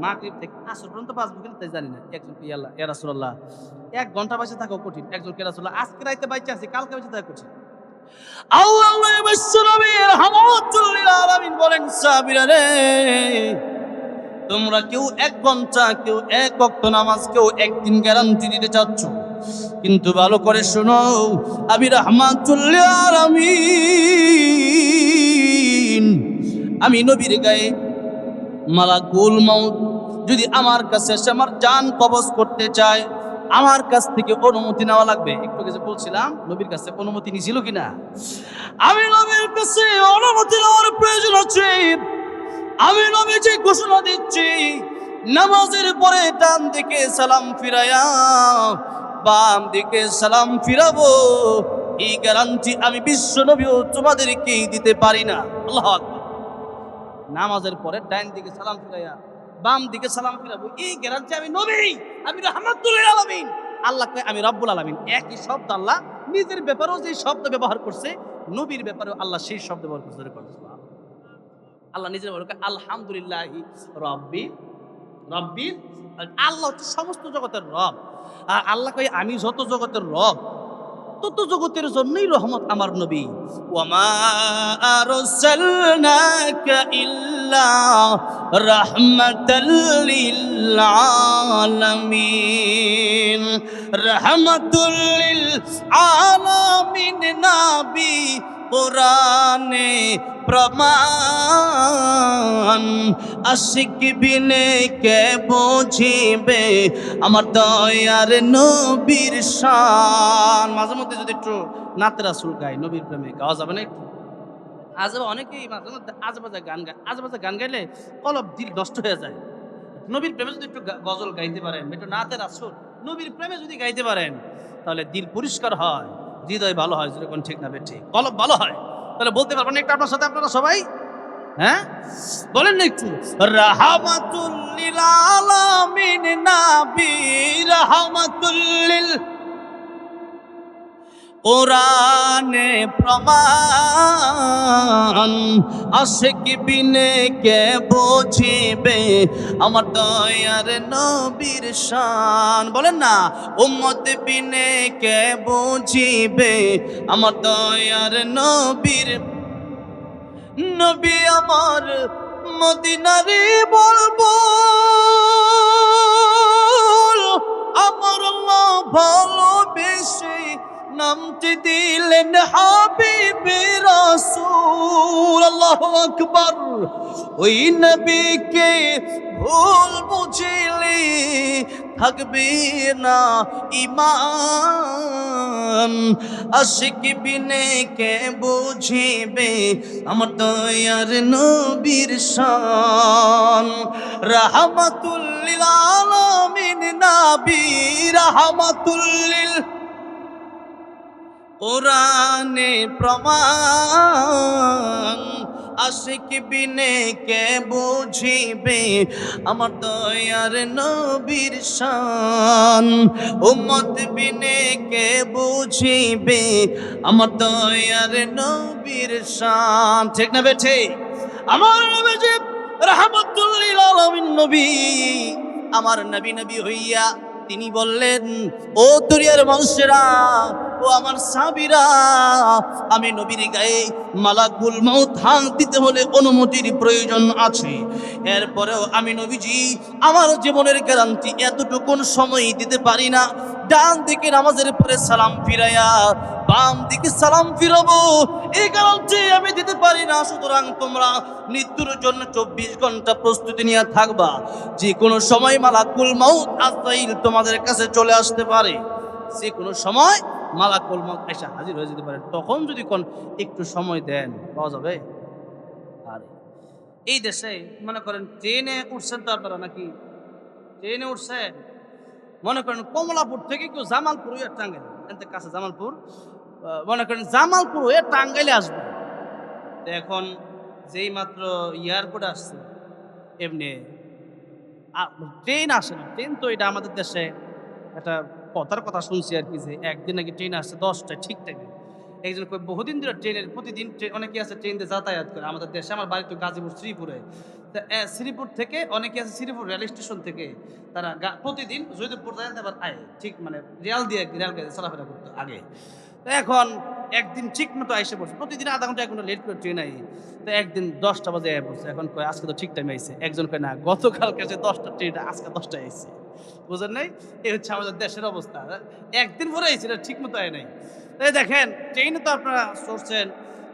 মাগরিব থেকে আসর পর্যন্ত বাঁচবো কিনা তাই জানি না। একজন কয়, ইয়া রাসূলুল্লাহ, 1 ঘন্টা বাঁচে থাকা কঠিন। একজন কয়, ইয়া রাসূলুল্লাহ, আজকে রাইতে বাইচে আছি, কালকে বাইচে থাকা কঠিন। আল্লাহর বিশ্ব নবী রাহমাতুল লিল আলামিন বলেন, সাহাবীরা রে, তোমরা কেউ 1 ঘন্টা, কেউ 1 ওয়াক্ত নামাজ, কেউ একদিন গ্যারান্টি দিতে চাচ্ছ, কিন্তু ভালো করে শোনো, আমি রাহমাতুল লিল আলামিন, আমি নবীর গায়ে মালাকুল মউত যদি আমার কাছে এসে আমার জান কবজ করতে চায়, আমার কাছ থেকে অনুমতি নেওয়া লাগবে। একটু কিছু বলছিলাম, নবীর কাছে অনুমতি নিয়েছিল কিনা? আমি নবীর কাছে অনুমতি নেওয়ার প্রয়োজন আছে। আমি নবী যে ঘোষণা দিচ্ছি, নামাজের পরে ডান দিকে সালাম ফিরায়া বাম দিকে সালাম ফিরাবো, এই গ্যারান্টি আমি বিশ্ব নবীও তোমাদেরকে দিতে পারি না। আল্লাহু আকবার। নামাজের পরে ডান দিকে সালাম ফিরায়া বাম দিকে সালাম ফিরাবো, এই গ্যারান্টি আমি নবী, আমি রাহমাতুল লিল আলামিন, আল্লাহ কয় আমি রব্বুল আলামিন। একই শব্দ আল্লাহ নিজের ব্যাপারেও যে শব্দ ব্যবহার করছে, নবীর ব্যাপারেও আল্লাহ সেই শব্দ ব্যবহার করছে। আল্লাহ নিজের ব্যাপারে আলহামদুলিল্লাহি রব্বিল, আল্লাহ হচ্ছে সমস্ত জগতের রব। আর আল্লাহ কয় আমি যত জগতের রব, তত জগতের জন্যই রহমত আমার নবী। ওয়ামা আরসালনাকা ইল্লা রাহমাতাল লিল আলামিন, রাহমাতুল লিল আলামিন নবী কোরআনে প্রমাণ, আশিক বিনে কে বুঝিবে আমার দয়ার নবীর শান। মাঝে মধ্যে যদি একটু নাতে রাসূল গাই, নবীর প্রেমে গাওয়া যাবে না একটু? আজব অনেকেই মাঝে মধ্যে আজেবাজে গান গায়, আজেবাজে গান গাইলে কলব দিল নষ্ট হয়ে যায়। নবীর প্রেমে যদি একটু গজল গাইতে পারেন, একটু নাতে রাসূল নবীর প্রেমে যদি গাইতে পারেন, তাহলে দিল পরিষ্কার হয়, হৃদয় ভালো হয়, যেরকম ঠিক না ঠিক কলব ভালো হয়। তাহলে বলতে পারবেন একটু আপনার সাথে, আপনারা সবাই হ্যাঁ বলেন না একটু, রাহমাতুল লিল আলামিন নবী, রাহমাতুল লিল কোরআনে প্রমাণ, আশিক বিনে কে বুঝিবে আমার দয়ার নবীর শান। বলেন না, উম্মত বিনে কে বুঝিবে আমার দয়ার নবীর। নবী আমার মদিনারে বলবো, আমার আল্লাহ ভালোবেসে নামটি দিলেন হাবিবে রাসূল। আল্লাহু আকবার। ওই নবীকে ভুল বুঝিলে থাকবে না ঈমান, আশিক বিনে কে বুঝিবে আমার দয়ার নবীর শান। রাহমাতুল লিল আলামিন নবী, রাহমাতুল লিল কোরআনে প্রমাণ, আশিক বিনে কে বুঝিবে আমার দয়ার নবীর শান। উম্মত বিনে কে বুঝিবে আমার দয়ার নবীর শান। ঠিক না বেঠে? আমার নবী যে রাহমাতুল লিল আলামিন নবী, আমার নবী নবী হইয়া তিনি বললেন, ও দুনিয়ার মানুষেরা, ও আমার সাহাবীরা, আমি নবীর গায়ে মালাকুল মউত হাত দিতে হলে অনুমতির প্রয়োজন আছে। এরপরেও আমি নবীজি আমার জীবনের গ্যারান্টি এতটুকুন সময় দিতে পারি না। ডান দিকে নামাজের পরে সালাম ফিরাইয়া বাম দিকে সালাম ফিরাবো, এই গ্যারান্টি আমি দিতে পারি না। সুতরাং তোমরা মৃত্যুর জন্য 24 ঘন্টা প্রস্তুতি নিয়ে থাকবা। যে কোনো সময় মালাকুল মউত আজরাইল তোমাদের কাছে চলে আসতে পারে। যে কোনো সময় মালাকুল মউত এসে হাজির হয়ে যেতে পারে। তখন যদি কোন একটু সময় দেন, পাওয়া যাবে। আর এই দেশে মনে করেন ট্রেনে উঠছেন তো আপনারা, নাকি ট্রেনে উঠছেন, মনে করেন কমলাপুর থেকে কেউ জামালপুর হয়ে টাঙ্গাইল, এতে কাছে জামালপুর, মনে করেন জামালপুর হয়ে টাঙ্গাইলে আসবে। তো এখন যেই মাত্র এয়ারপোর্ট আসছে, এমনি ট্রেন আসে না। ট্রেন তো এটা আমাদের দেশে একটা কথার কথা শুনছি আর কি, যে একদিন নাকি ট্রেন আসছে 10টায় ঠিক টাইমে। একজন কই বহুদিন ধরে ট্রেনের প্রতিদিন অনেকে আছে ট্রেন দিয়ে যাতায়াত করে আমাদের দেশে। আমার বাড়ি তো গাজীপুর শ্রীপুরে। তা শ্রীপুর থেকে অনেকে আছে শ্রীপুর রেল স্টেশন থেকে তারা প্রতিদিন জয়দেবপুর যায়, আবার আয় ঠিক মানে রেল দিয়ে রেল গাড়ি চলাফেরা করতো আগে। তো এখন একদিন ঠিক মতো আইসে পড়ছে, প্রতিদিন আধা ঘন্টা 1 ঘন্টা লেট করে ট্রেন আই। তো একদিন 10টা বাজে আয়া পড়ছে। এখন কয় আজকে তো ঠিক টাইমে আইছে। একজন কয় না, গতকালকে যে 10টা ট্রেন আজকে 10টায় আইছে। বুঝেন নাই? এই হচ্ছে আমাদের দেশের অবস্থা। একদিন পরে আইছে, এটা ঠিক মতো আয় নাই। এই দেখেন ট্রেনে তো আপনারা চড়ছেন,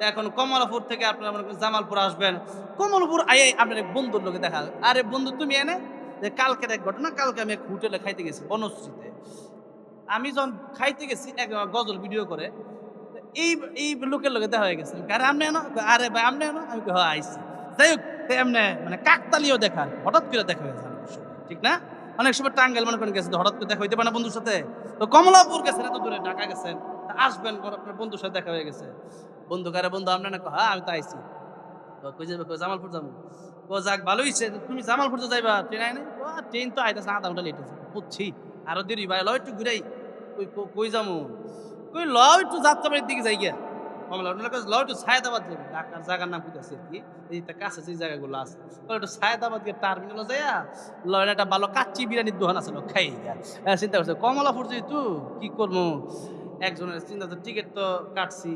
এখন কমলাপুর থেকে আপনারা মনে করেন জামালপুর আসবেন। কমলাপুর আই আপনার এক বন্ধুর লোকে দেখা, আরে বন্ধু তুমি এনে, যে কালকের এক ঘটনা, কালকে আমি এক হোটেলে খাইতে গেছি বনশ্রীতে। আমি যখন খাইতে গেছি এক গজল ভিডিও করে, এই এই লোকের লোকে দেখা হয়ে গেছে। আরে আমনে এনো, আরে ভাই আমনে এনো, আমি কই হ্যাঁ আইছি। যাই হোক এমনে মানে কাকতালীয় দেখা, হঠাৎ করে দেখা হয়েছে অনেক সময়, ঠিক না? অনেক সময় টাঙ্গাইল মনে করেন গেছে, হঠাৎ করে দেখা হইতে পারে না বন্ধুর সাথে। তো কমলাপুর গেছেন, এত দূরে ঢাকা গেছেন, তা আসবেন আপনার বন্ধুর সাথে দেখা হয়ে গেছে। বন্ধু কারে বন্ধু আমনে না, হ্যাঁ আমি তো আইছি। কই যাবে, কই জামালপুর যাবো। ও যাক ভালো হইছে, তুমি জামালপুর তো যাইবা, ট্রেন আই নাই? ট্রেন তো আইতেছে আধা ঘন্টা লেট আছে। বুঝছি আরো দেরি ভাই, ল একটু ঘুরাই। কই যাবো, কই ল একটু যাত্রাবাড়ির দিকে যাই গিয়া। কমলা ল একটু সায়দাবাদ যাবো, ঢাকার জায়গার নাম কইতাছি আর কি, এই কাছে যে জায়গাগুলো আছে, একটু সায়দাবাদ গিয়ে টার্মিনাল যাইয়া ল একটা ভালো কাচ্চি বিরিয়ানির দোকান আছে, খাই গিয়া। চিন্তা করছে কমলাপুর যেহেতু কি করবো, একজনের চিন্তা করছে টিকিট তো কাটছি,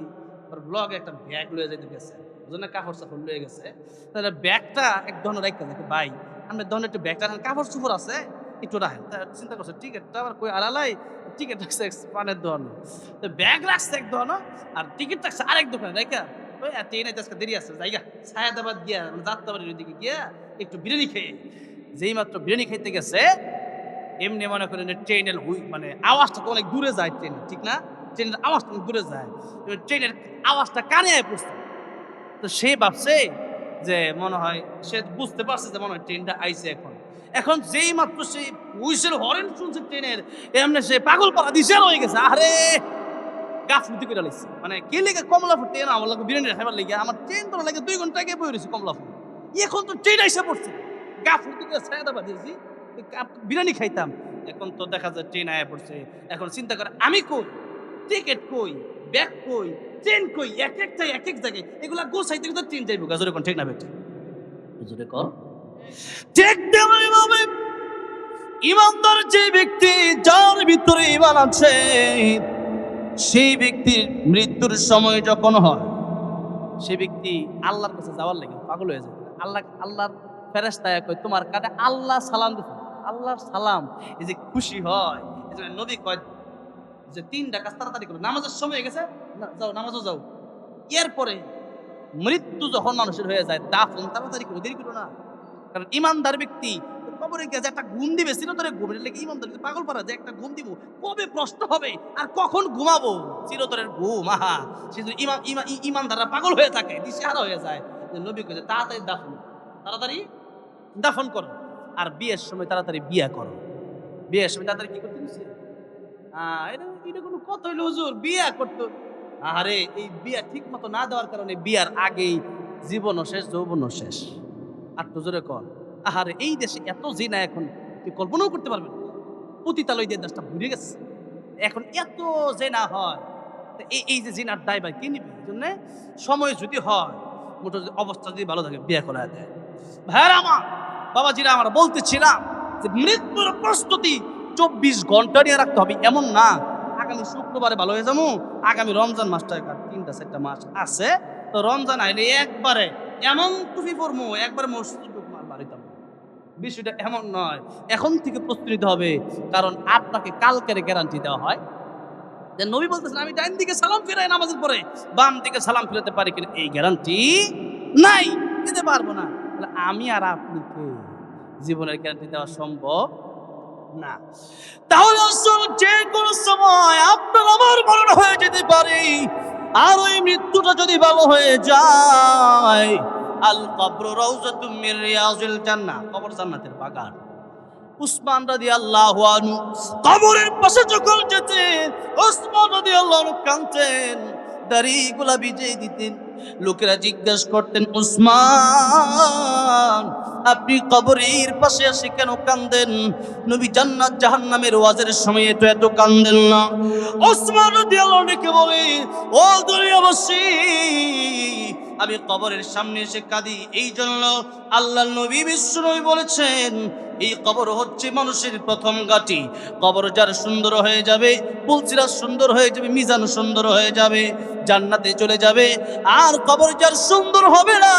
ব্লগে একটা ব্যাগ লয়ে যাইতে গেছে, ওজন্য কাপড় চাপড় লয়ে গেছে। তাহলে ব্যাগটা এক ধরনের রাখতে দেখে, ভাই আমরা ধরনের একটু ব্যাগটা কাপড় চুপড় আছে একটু রাখেন। চিন্তা করছে টিকিটটা আবার কই আড়ালাই, টিকিট রাখছে পানের দোকানে, তো ব্যাগ রাখছে এক দোকানে আর টিকিট রাখছে আরেক দোকানে রাখা। ওই ট্রেন আইতে আজকে দেরি আছে, জায়গা সায়দাবাদ গিয়া মানে যাত্রাবাড়ির দিকে গিয়া একটু বিরিয়ানি খেয়ে, যেই মাত্র বিরিয়ানি খাইতে গেছে এমনি মনে করেন ট্রেনের মানে আওয়াজটা তো অনেক দূরে যায়, ট্রেন ঠিক না, ট্রেনের আওয়াজটা অনেক দূরে যায়, ট্রেনের আওয়াজটা কানে আয় পড়ছে। তো সে ভাবছে যে মনে হয়, সে বুঝতে পারছে যে মনে হয় ট্রেনটা আইছে এখন। এখন যেই মাত্র সেই হুইসেল হরেন শুনছে ট্রেনের, এমনি সে পাগল পাড়া দিশে হয়ে গেছে। আরে গাফলতি করে লাগছে, মানে কে লেগে কমলাপুর ট্রেন আমার লাগে বিরিয়ানি খাইবার লেগে, আমার ট্রেন তো লাগে 2 ঘন্টা আগে বই রয়েছে কমলাপুর, এখন তো ট্রেন আইসে পড়ছে। গাফলতি করে ছায়াদাবাদ দিয়েছি, বিরিয়ানি খাইতাম, এখন তো দেখা যায় ট্রেন আয়া পড়ছে। এখন চিন্তা করে আমি কই, টিকিট কই, ব্যাগ কই, ট্রেন কই, এক একটা এক এক জায়গায় এগুলা গোছাইতে কিন্তু ট্রেন যাইব গাজরে কোন ঠিক না বেটি, বুঝলে কর ঠিক তেমনি ভাবে ইমানদার যে ব্যক্তি যার ভিতরে ঈমান আছে, সেই ব্যক্তির মৃত্যুর সময় যখন হয়, সে ব্যক্তি আল্লাহর কাছে যাওয়ার লাগে পাগল হয়ে যায়। আল্লাহর ফেরেশতা কয় তোমার কানে আল্লাহ সালাম দিছে, আল্লাহর সালাম এই যে খুশি হয়। এই জন্য নবী কয় যে 3টা কাজ তাড়াতাড়ি করো, নামাজের সময় হয়ে গেছে যাও নামাজও যাও। এরপরে মৃত্যু যখন মানুষের হয়ে যায় দাফন তাড়াতাড়ি করো, দেরি করো না। কারণ ইমানদার ব্যক্তি কবরে গিয়ে যে একটা ঘুম দিবে চিরতরে ঘুমের লেগে ইমানদার পাগল পারা, যে একটা ঘুম দিব কবে প্রশ্ন হবে আর কখন ঘুমাবো, চিরতরের ঘুম। আহা সে ইমানদাররা পাগল হয়ে থাকে, দিশেহারা হয়ে যায়। নবী কইছে তাড়াতাড়ি দাফন, তাড়াতাড়ি দাফন করো, আর বিয়ের সময় তাড়াতাড়ি বিয়া করো। বিয়ের সময় তাড়াতাড়ি কি করতে দিচ্ছে, এটা কোনো কথা হইলো হুজুর, বিয়া করতো। আরে এই বিয়া ঠিক মতো না দেওয়ার কারণে বিয়ার আগেই জীবনও শেষ, যৌবনও শেষ। আর তো জোরে কর, আহারে এই দেশে এত জিনা এখন তুই কল্পনাও করতে পারবেন না। পতিতালয় দিয়ে দেশটা ভরে গেছে, এখন এত জেনা হয়। এই যে জিনার দায়ভার কে নিবে? এই জন্য সময় যদি হয়, মোট অবস্থা যদি ভালো থাকে, বিয়ে করা দেয়। ভাইয়ারা আমার, বাবাজিরা আমার, বলতেছিলাম যে মৃত্যুর প্রস্তুতি 24 ঘন্টা নিয়ে রাখতে হবে এমন না আগামী শুক্রবারে ভালো হয়ে যাবো, আগামী রমজান মাসটা 3-4 মাস আছে, তো রমজান আইলে একবারে এমন টুপি পরমো, একবারে মসজিদ বাড়িতাম। বিষয়টা এমন নয়, এখন থেকে প্রস্তুতি নিতে হবে, কারণ আপনাকে কালকের গ্যারান্টি দেওয়া হয়। যে নবী বলতেছেন আমি ডাইন দিকে সালাম ফিরাই নামাজের পরে, বাম দিকে সালাম ফিরাতে পারি কিনা এই গ্যারান্টি নাই, দিতে পারবো না। তাহলে আমি আর আপনি কে জীবনের গ্যারান্টি দেওয়া সম্ভব না। তাহলে যে কোনো সময় আপনার আমার মরণ হয়ে যেতে পারে, আর ওই মৃত্যুটা যদি ভালো হয়ে যায়, আল কবর রাউযাতুম মির রিয়াজিল জান্নাহ, কবর জান্নাতের বাগান। উসমান রাদিয়াল্লাহু আনহু কবরের পাশে যখন যেতেন, উসমান রাদিয়াল্লাহু আনহু কাঁদতেন, দাড়িগুলা ভিজিয়ে দিতেন। লোকেরা জিজ্ঞাসা করতেন, উসমান আপনি কবরের পাশে এসে কেন কান্দেন? নবী জান্নাত জাহান্নামের ওয়াজের সময় তো এত কান্দেন না। উসমান রাদিয়াল্লাহু আনহু বলে, ও দুনিয়াবাসী, আমি কবরের সামনে এসে কাঁদি এই জন্য, আল্লাহর নবী বিশ্বনবী বলেছেন এই কবর হচ্ছে মানুষের প্রথম ঘাঁটি। কবর যার সুন্দর হয়ে যাবে, পুলসিরাত সুন্দর হয়ে যাবে, মিজান সুন্দর হয়ে যাবে, জান্নাতে চলে যাবে। আর কবর যার সুন্দর হবে না,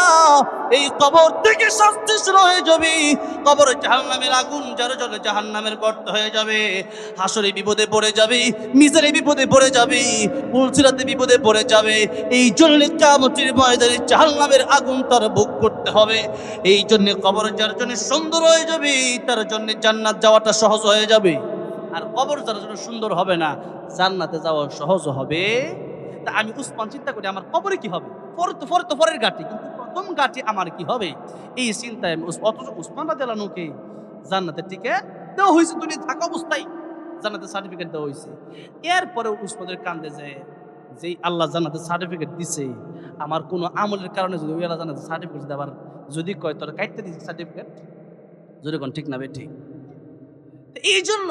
এই কবর থেকে শাস্তি শুরু হয়ে যাবে। কবর জাহান্নামের আগুন যার জন্য জাহান্নামের গর্ত হয়ে যাবে। হাসরে বিপদে পড়ে যাবে, মিজানে বিপদে পড়ে যাবে, পুলসিরাতে বিপদে পড়ে যাবে। এই জন্য কিয়ামতের ময়দানে জাহান্নামের আগুন তার ভোগ করতে হবে। এই জন্য কবর যার জন্য সুন্দর হয়ে যাবে, তার জন্য জান্নাত যাওয়াটা সহজ হয়ে যাবে। আর কবর যার জন্য সুন্দর হবে না, জান্নাতে যাওয়া সহজ হবে। তা আমি উসমান চিন্তা করি আমার কবরে কি হবে, পরের ঘাটি, কিন্তু প্রথম ঘাটি আমার কি হবে, এই চিন্তায় আমি অথচ উসমান রাদিয়াল্লাহু আনহুকে জান্নাতের টিকেট দেওয়া হয়েছে, দুনিয়া থাকা অবস্থায় জান্নাতের সার্টিফিকেট দেওয়া হয়েছে। এরপরে উসমানের কান্দে যে আল্লাহ জান্নাতের সার্টিফিকেট দিছে, আমার কোনো আমলের কারণে যদি ওই আল্লাহ জান্নাতের সার্টিফিকেট দেওয়ার যদি কয় তোর কাটতে দিচ্ছে সার্টিফিকেট, যদি কোন ঠিক না বে ঠিক। এই জন্য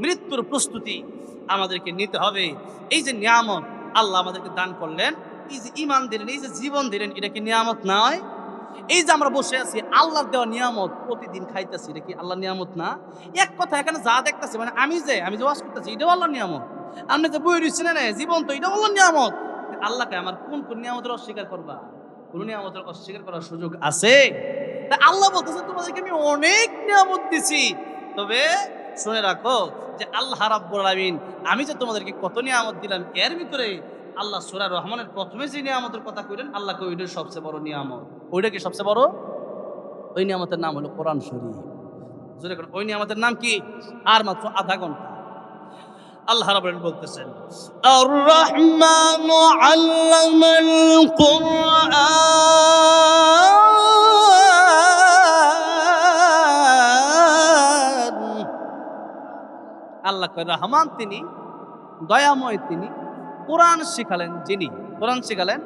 মৃত্যুর প্রস্তুতি আমাদেরকে নিতে হবে। এই যে নিয়ামত আল্লাহ আমাদেরকে দান করলেন, এই যে ঈমান দিলেন, এই যে জীবন দিলেন, এটা কি নিয়ামত নয়? এই যে আমরা বসে আছি, আল্লাহর দেওয়া নিয়ামত, প্রতিদিন খাইতেছি, এটা কি আল্লাহর নিয়ামত না? এক কথা এখানে যা দেখতেছি, মানে আমি যে ওয়াজ করতেছি, এটাও আল্লাহর নিয়ামত। আপনি যে বই রয়েছেন না জীবন, তো এটাও আল্লাহর নিয়ামত। আল্লাহকে আমার কোন কোন নিয়ামতের অস্বীকার করবা? কোন নিয়ামতের অস্বীকার করার সুযোগ আছে? তা আল্লাহ বলতেছে তোমাদেরকে আমি অনেক নিয়ামত দিছি, তবে শুনে রাখো যে আল্লাহ রাব্বুল আলামিন আমি যে তোমাদেরকে কত নিয়ামত দিলাম, এর ভিতরে আল্লাহ সূরা রহমানের প্রথমে যে নিয়ামতের কথা কইলেন, আল্লাহকে ওইটাই সবচেয়ে বড় নিয়ামত। ওইটা কি সবচেয়ে বড়? ওই নিয়ামতের নাম হলো কোরআন শরীফ। জোরে করে, ওই নিয়ামতের নাম কি? আর মাত্র আধা ঘন্টা আল্লাহ রাব্বুল আলামিন বলতেছেন, আর রহমানু আল্লামাল কুরআন, আল্লাহ কয় রহমান তিনি, দয়াময় তিনি, কোরআন শিখালেন যিনি, কোরআন শিখালেন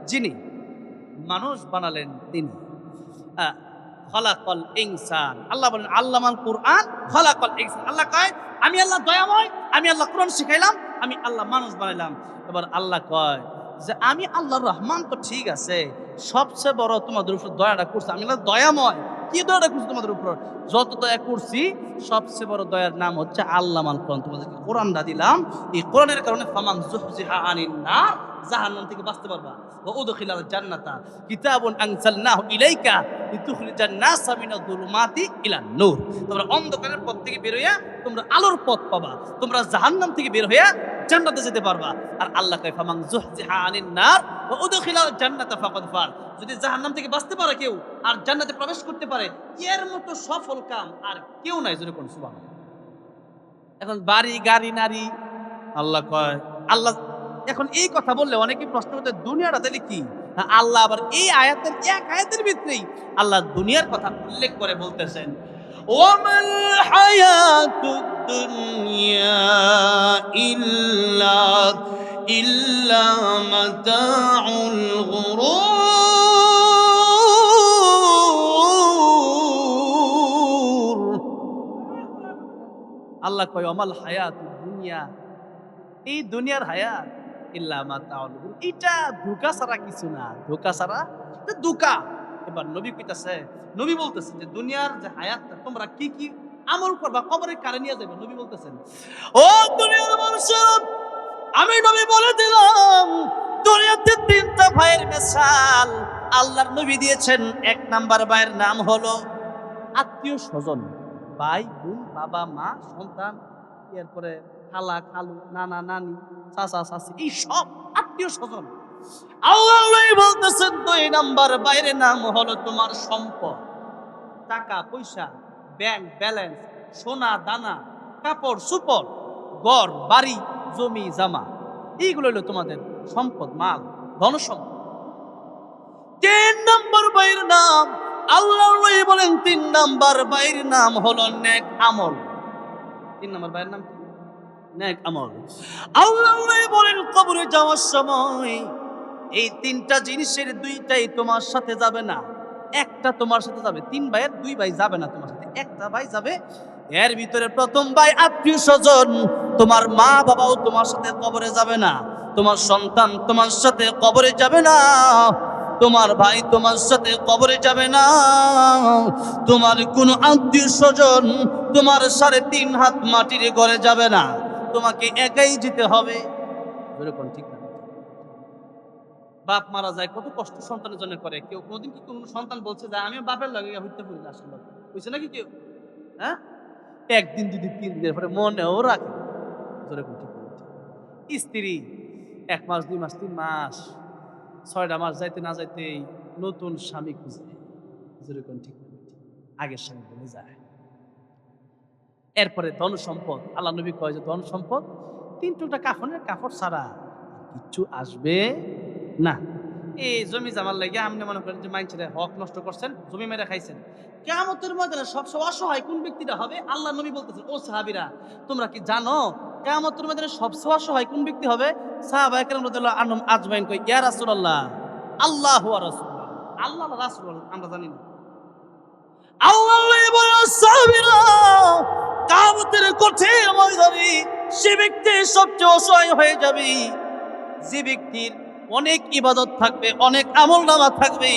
যিনি, মানুষ বানালেন তিনি। খালাকাল ইনসান, আল্লাহ বলেন আল্লামাল কুরআন খালাকাল ইনসান। আল্লাহ কয় আমি আল্লাহ দয়াময়, আমি আল্লাহ কোরআন শিখাইলাম, আমি আল্লাহ মানুষ বানাইলাম। এবার আল্লাহ কয় যে আমি আল্লাহ রহমান তো ঠিক আছে, সবচেয়ে বড় তোমাদের উপর দয়াটা করছে, আমি আল্লাহ দয়াময়। কি দয়াটা করছি তোমাদের উপর? যত দয়া করছি সবচেয়ে বড় দয়ার নাম হচ্ছে আল্লামাল কুরআন। তোমাদেরকে কোরআনটা দিলাম, এই কোরআনের কারণে ফামান যুহজিহা আনিন নার, জাহান্নাম থেকে বাঁচতে পারবা। ওয়া উদখিলাল জান্নাতা কিতাবুন আনজালনাহু ইলাইকা লিতুখরিজান নাসা মিনাজ যুলুমাতি ইলান নূর। তোমরা অন্ধকারের পথ থেকে বের হইয়া তোমরা আলোর পথ পাবা, তোমরা জাহান্নাম থেকে বের হইয়া জান্নাতে যেতে পারবা। আর আল্লাহ কয় ফামান যুহজিহা আনিন নার ওয়া উদখিলাল জান্নাতা ফাকাদ ফাজ। যদি জাহান্নাম থেকে বাঁচতে পারে কেউ আর জান্নাতে প্রবেশ করতে পারে, এর মতো সফল কাম আর কেউ নাই। যদি কোন সুবহানাল্লাহ। এখন বাড়ি গাড়ি নারী, আল্লাহ কয় আল্লাহ এখন এই কথা বললে অনেকে প্রশ্ন করতে দুনিয়াটা তাহলে কি? আল্লাহ আবার এই আয়াতের এক আয়াতের ভিতরেই আল্লাহ দুনিয়ার কথা উল্লেখ করে বলতেছেন, ওয়ামাল হায়াতুদ দুনিয়া ইল্লা মাতাউল গুরুর। আল্লাহ কয় ওয়ামাল হায়াতুদ দুনিয়া, এই দুনিয়ার হায়াত ইল্লা মাতাউল গুরুর, এটা ধোঁকা ছাড়া কিছু না, ধোঁকা ছাড়া ধোঁকা। এবার নবী কইতাছে, নবী বলতেছে যে দুনিয়ার যে হায়াতটা তোমরা কি কি আমল করবা, কবরে কারে নিয়ে যাবে। নবী বলতেছেন, ও দুনিয়ার মানুষেরা, আমি নবী বলে দিলাম দুনিয়াতে তিনটা ভাইয়ের মিসাল আল্লাহর নবী দিয়েছেন। এক নাম্বার ভাইয়ের নাম হলো আত্মীয় স্বজন, ভাই বোন, বাবা মা সন্তান, এরপরে খালা খালু, নানা নানি, চাচা চাচি, এই সব আত্মীয় স্বজন। আল্লাহ বলতেছেন দুই নাম্বার বাইরের নাম হলো তোমার সম্পদ, টাকা পয়সা, ব্যাংক ব্যালেন্স, সোনা দানা, কাপড় সুপড়, ঘর বাড়ি, জমি জামা, এইগুলো হলো তোমাদের সম্পদ, মাল, ধন সম্পদ। তিন নাম্বার বাইরের নাম আল্লাহ বলেন, তিন নাম্বার বাইরের নাম হলো নেক আমল। তিন নাম্বার বাইরের নাম কি? নেক আমল। আল্লাহ বলেন কবরে যাওয়ার সময় এই তিনটা জিনিসের দুইটাই তোমার সাথে যাবে না, একটা তোমার সাথে যাবে। 3 ভাইয়ের 2 ভাই যাবে না তোমার সাথে, একটা ভাই যাবে। এর ভিতরে প্রথম ভাই আত্মীয় স্বজন, তোমার মা বাবাও তোমার সাথে কবরে যাবে না, তোমার সন্তান তোমার সাথে কবরে যাবে না, তোমার ভাই তোমার সাথে কবরে যাবে না, তোমার কোনো আত্মীয় স্বজন তোমার 3.5 হাত মাটির ঘরে যাবে না, তোমাকে একাই যেতে হবে। এরকম ঠিক না? বাপ মারা যায় কত কষ্ট সন্তানের জন্য করে। কেউ কোনোদিন কি কোনো সন্তান বলছে যে আমি বাপের লাগে হইতে পারি না? আসলে বুঝছে নাকি কেউ? হ্যাঁ, 1 দিন 2 দিন 3 দিনের পরে মনেও রাখে না। যেরকম ঠিক না? স্ত্রী 1 মাস 2 মাস 3 মাস 6টা মাস যাইতে না যাইতেই নতুন স্বামী খুঁজে, যেরকম ঠিক না? আগের স্বামী বলে যায়। এরপরে ধন সম্পদ, আল্লাহ নবী কয় যে ধন সম্পদ 3 টুকরা কাফনের কাপড় ছাড়া কিচ্ছু আসবে না। এই জমি জামার লাগে আপনি মনে করেন যে মানুষের হক নষ্ট করছেন, জমি মেরে খাইছেন, কিয়ামতের ময়দানে সবচেয়ে অসহায় কোন ব্যক্তিটা হবে? আল্লাহ নবী বলতেছেন, ও সাহাবীরা তোমরা কি জানো কিয়ামতের ময়দানে সবচেয়ে অসহায় কোন ব্যক্তি হবে? সাহাবায়ে কেরাম রাদিয়াল্লাহু আনহুম আজমাইন কয়, ইয়া রাসূলুল্লাহ, আল্লাহু ওয়া রাসূলুহু, আল্লাহ আর রাসূল আমরা জানি না। আল্লাহ বলেন, সাহাবীরা কিয়ামতের কঠিন ময়দানে সে ব্যক্তি সবচেয়ে অসহায় হয়ে যাবে যে ব্যক্তির অনেক ইবাদত থাকবে, অনেক আমল নামা থাকবে,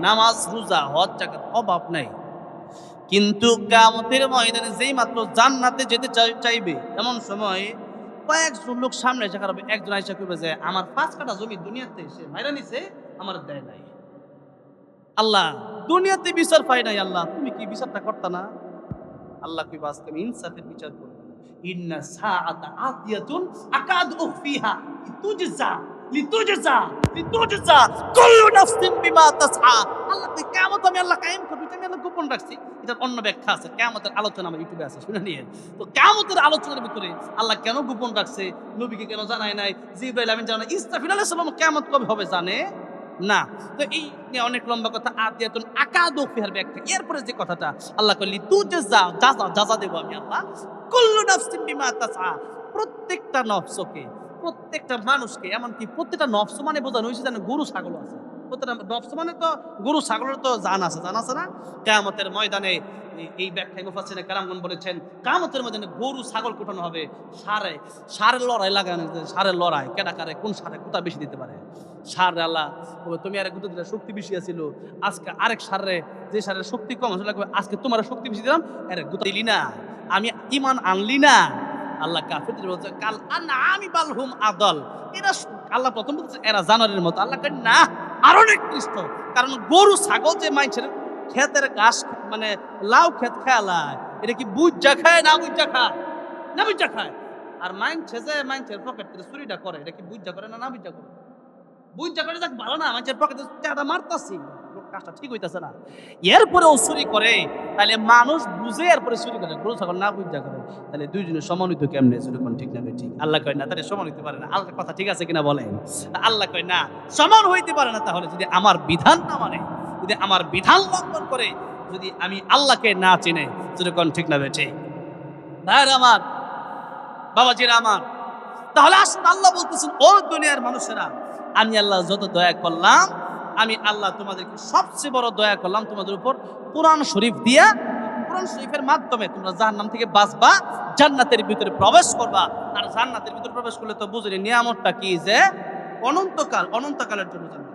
নামাজ রোজা হজ জাকাত অভাব নাই, কিন্তু কিয়ামতের ময়দানে যেই মাত্র জান্নাতে যেতে চাইবে এমন সময় কয়েকজন লোক সামনে এসে খারাপ, একজন আইসা করবে যে আমার 5 কাঠা জমি দুনিয়াতে সে মাইরা নিছে, আমার দেয় নাই। আল্লাহ দুনিয়াতে বিচার পাই নাই, আল্লাহ তুমি কি বিচারটা করতা না? আল্লাহ কইবা আজকে আমি ইনসাফের বিচার করব। ইন্না সাআতা আতিয়াতুন আকাদু উখফিহা লিতুজজা কুল্লু নাফসিন বিমা তাসআ। আল্লাহ কই কিয়ামত আমি আল্লাহ কায়েম করব, এটা আমি আল্লাহ গোপন রাখছি। এটা অন্য ব্যাখ্যা আছে, কিয়ামতের আলোচনা আমার ইউটিউবে আছে, শুনে নিয়েন। তো কিয়ামতের আলোচনার ভিতরে আল্লাহ কেন গোপন রাখছে, নবীকে কেন জানায় নাই, জিবরাইল আমিন জানায়, ইসরাফিল আলাইহিস সালাম কিয়ামত কবে হবে জানে না। তো এই নিয়ে অনেক লম্বা কথা, আদিয়াতুন আকাদু ফিহার ব্যাখ্যা। এরপরে যে কথাটা আল্লাহ কইলি তুজজা যাজা দেব আমি আল্লাহ, কুল্লু নাফসিন বিমা তাসআ, প্রত্যেকটা নফসকে, প্রত্যেকটা মানুষকে, এমনকি প্রত্যেকটা নফস মানে বোঝানো হয়েছে যেন গরু ছাগল আছে, প্রত্যেকটা নফস মানে তো গরু ছাগলের তো জান আছে না? কিয়ামতের ময়দানে এই ব্যাখ্যায় মুফাসসিরে কেরামগণ বলেছেন, কিয়ামতের ময়দানে গরু ছাগল কোটানো হবে, ষাঁড়ের লড়াই লাগানো, ষাঁড়ের লড়াই কেডা কারে কোন ষাঁড়ে কুতা বেশি দিতে পারে। ষাঁড় আল্লাহ তুমি আর গুতা দিলে শক্তি বেশি আছিল, আজকে আরেক ষাঁড়ে যে ষাঁড়ের শক্তি কম আসলে আজকে তোমার শক্তি বেশি দিলাম, এর গুতা দিলি না, আমি ইমান আনলি না। আল্লাহ কাফেরদের বলছে কাল আনআমি বাল হুম আদল, এরা আল্লাহ প্রথম বলছে এরা জানোয়ারের মতো। আল্লাহ কয় না, আরো নিকৃষ্ট। কারণ গরু ছাগল যে মানুষের ক্ষেতের ঘাস মানে লাউ ক্ষেত খেলায়, এটা কি বুঝা খায় না বুঝা খায়? না বুঝা খায়। আর মাইনছে যে মাইনছের পকেট থেকে চুরিটা করে, এটা কি বুঝা করে না বুঝা করে? বুঝা করে যাক ভালো না, মাইনছের পকেটে টাকা মারতাছি, কাজটা ঠিক হইতাছে না, এরপরে ও চুরি করে, তাহলে মানুষ বুঝে এরপরে চুরি করে, গরু ছাগল না বুঝা করে, তাহলে দুইজনের সমান হইতো কেমনে? যেরকম ঠিক না ঠিক? আল্লাহ কয় না, তাহলে সমান হইতে পারে না। আল্লাহর কথা ঠিক আছে কিনা বলেন? আল্লাহ কয় না, সমান হইতে পারে না। তাহলে যদি আমার বিধান না মানে, যদি আমার বিধান লঙ্ঘন করে, যদি আমি আল্লাহকে না চিনে, যেরকম ঠিক না ঠিক? ভাইরা আমার, বাবাজিরা আমার, তাহলে আসুন আল্লাহ বলতেছেন, ও দুনিয়ার মানুষেরা, আমি আল্লাহ যত দয়া করলাম, আমি আল্লাহ তোমাদেরকে সবচেয়ে বড় দয়া করলাম তোমাদের উপর কোরআন শরীফ দিয়া। কোরআন শরীফের মাধ্যমে তোমরা জাহান্নাম থেকে বাঁচবা, জান্নাতের ভিতরে প্রবেশ করবা। আর জান্নাতের ভিতরে প্রবেশ করলে তো বুঝলি নিয়ামতটা কি, যে অনন্তকালের জন্য জান্নাত।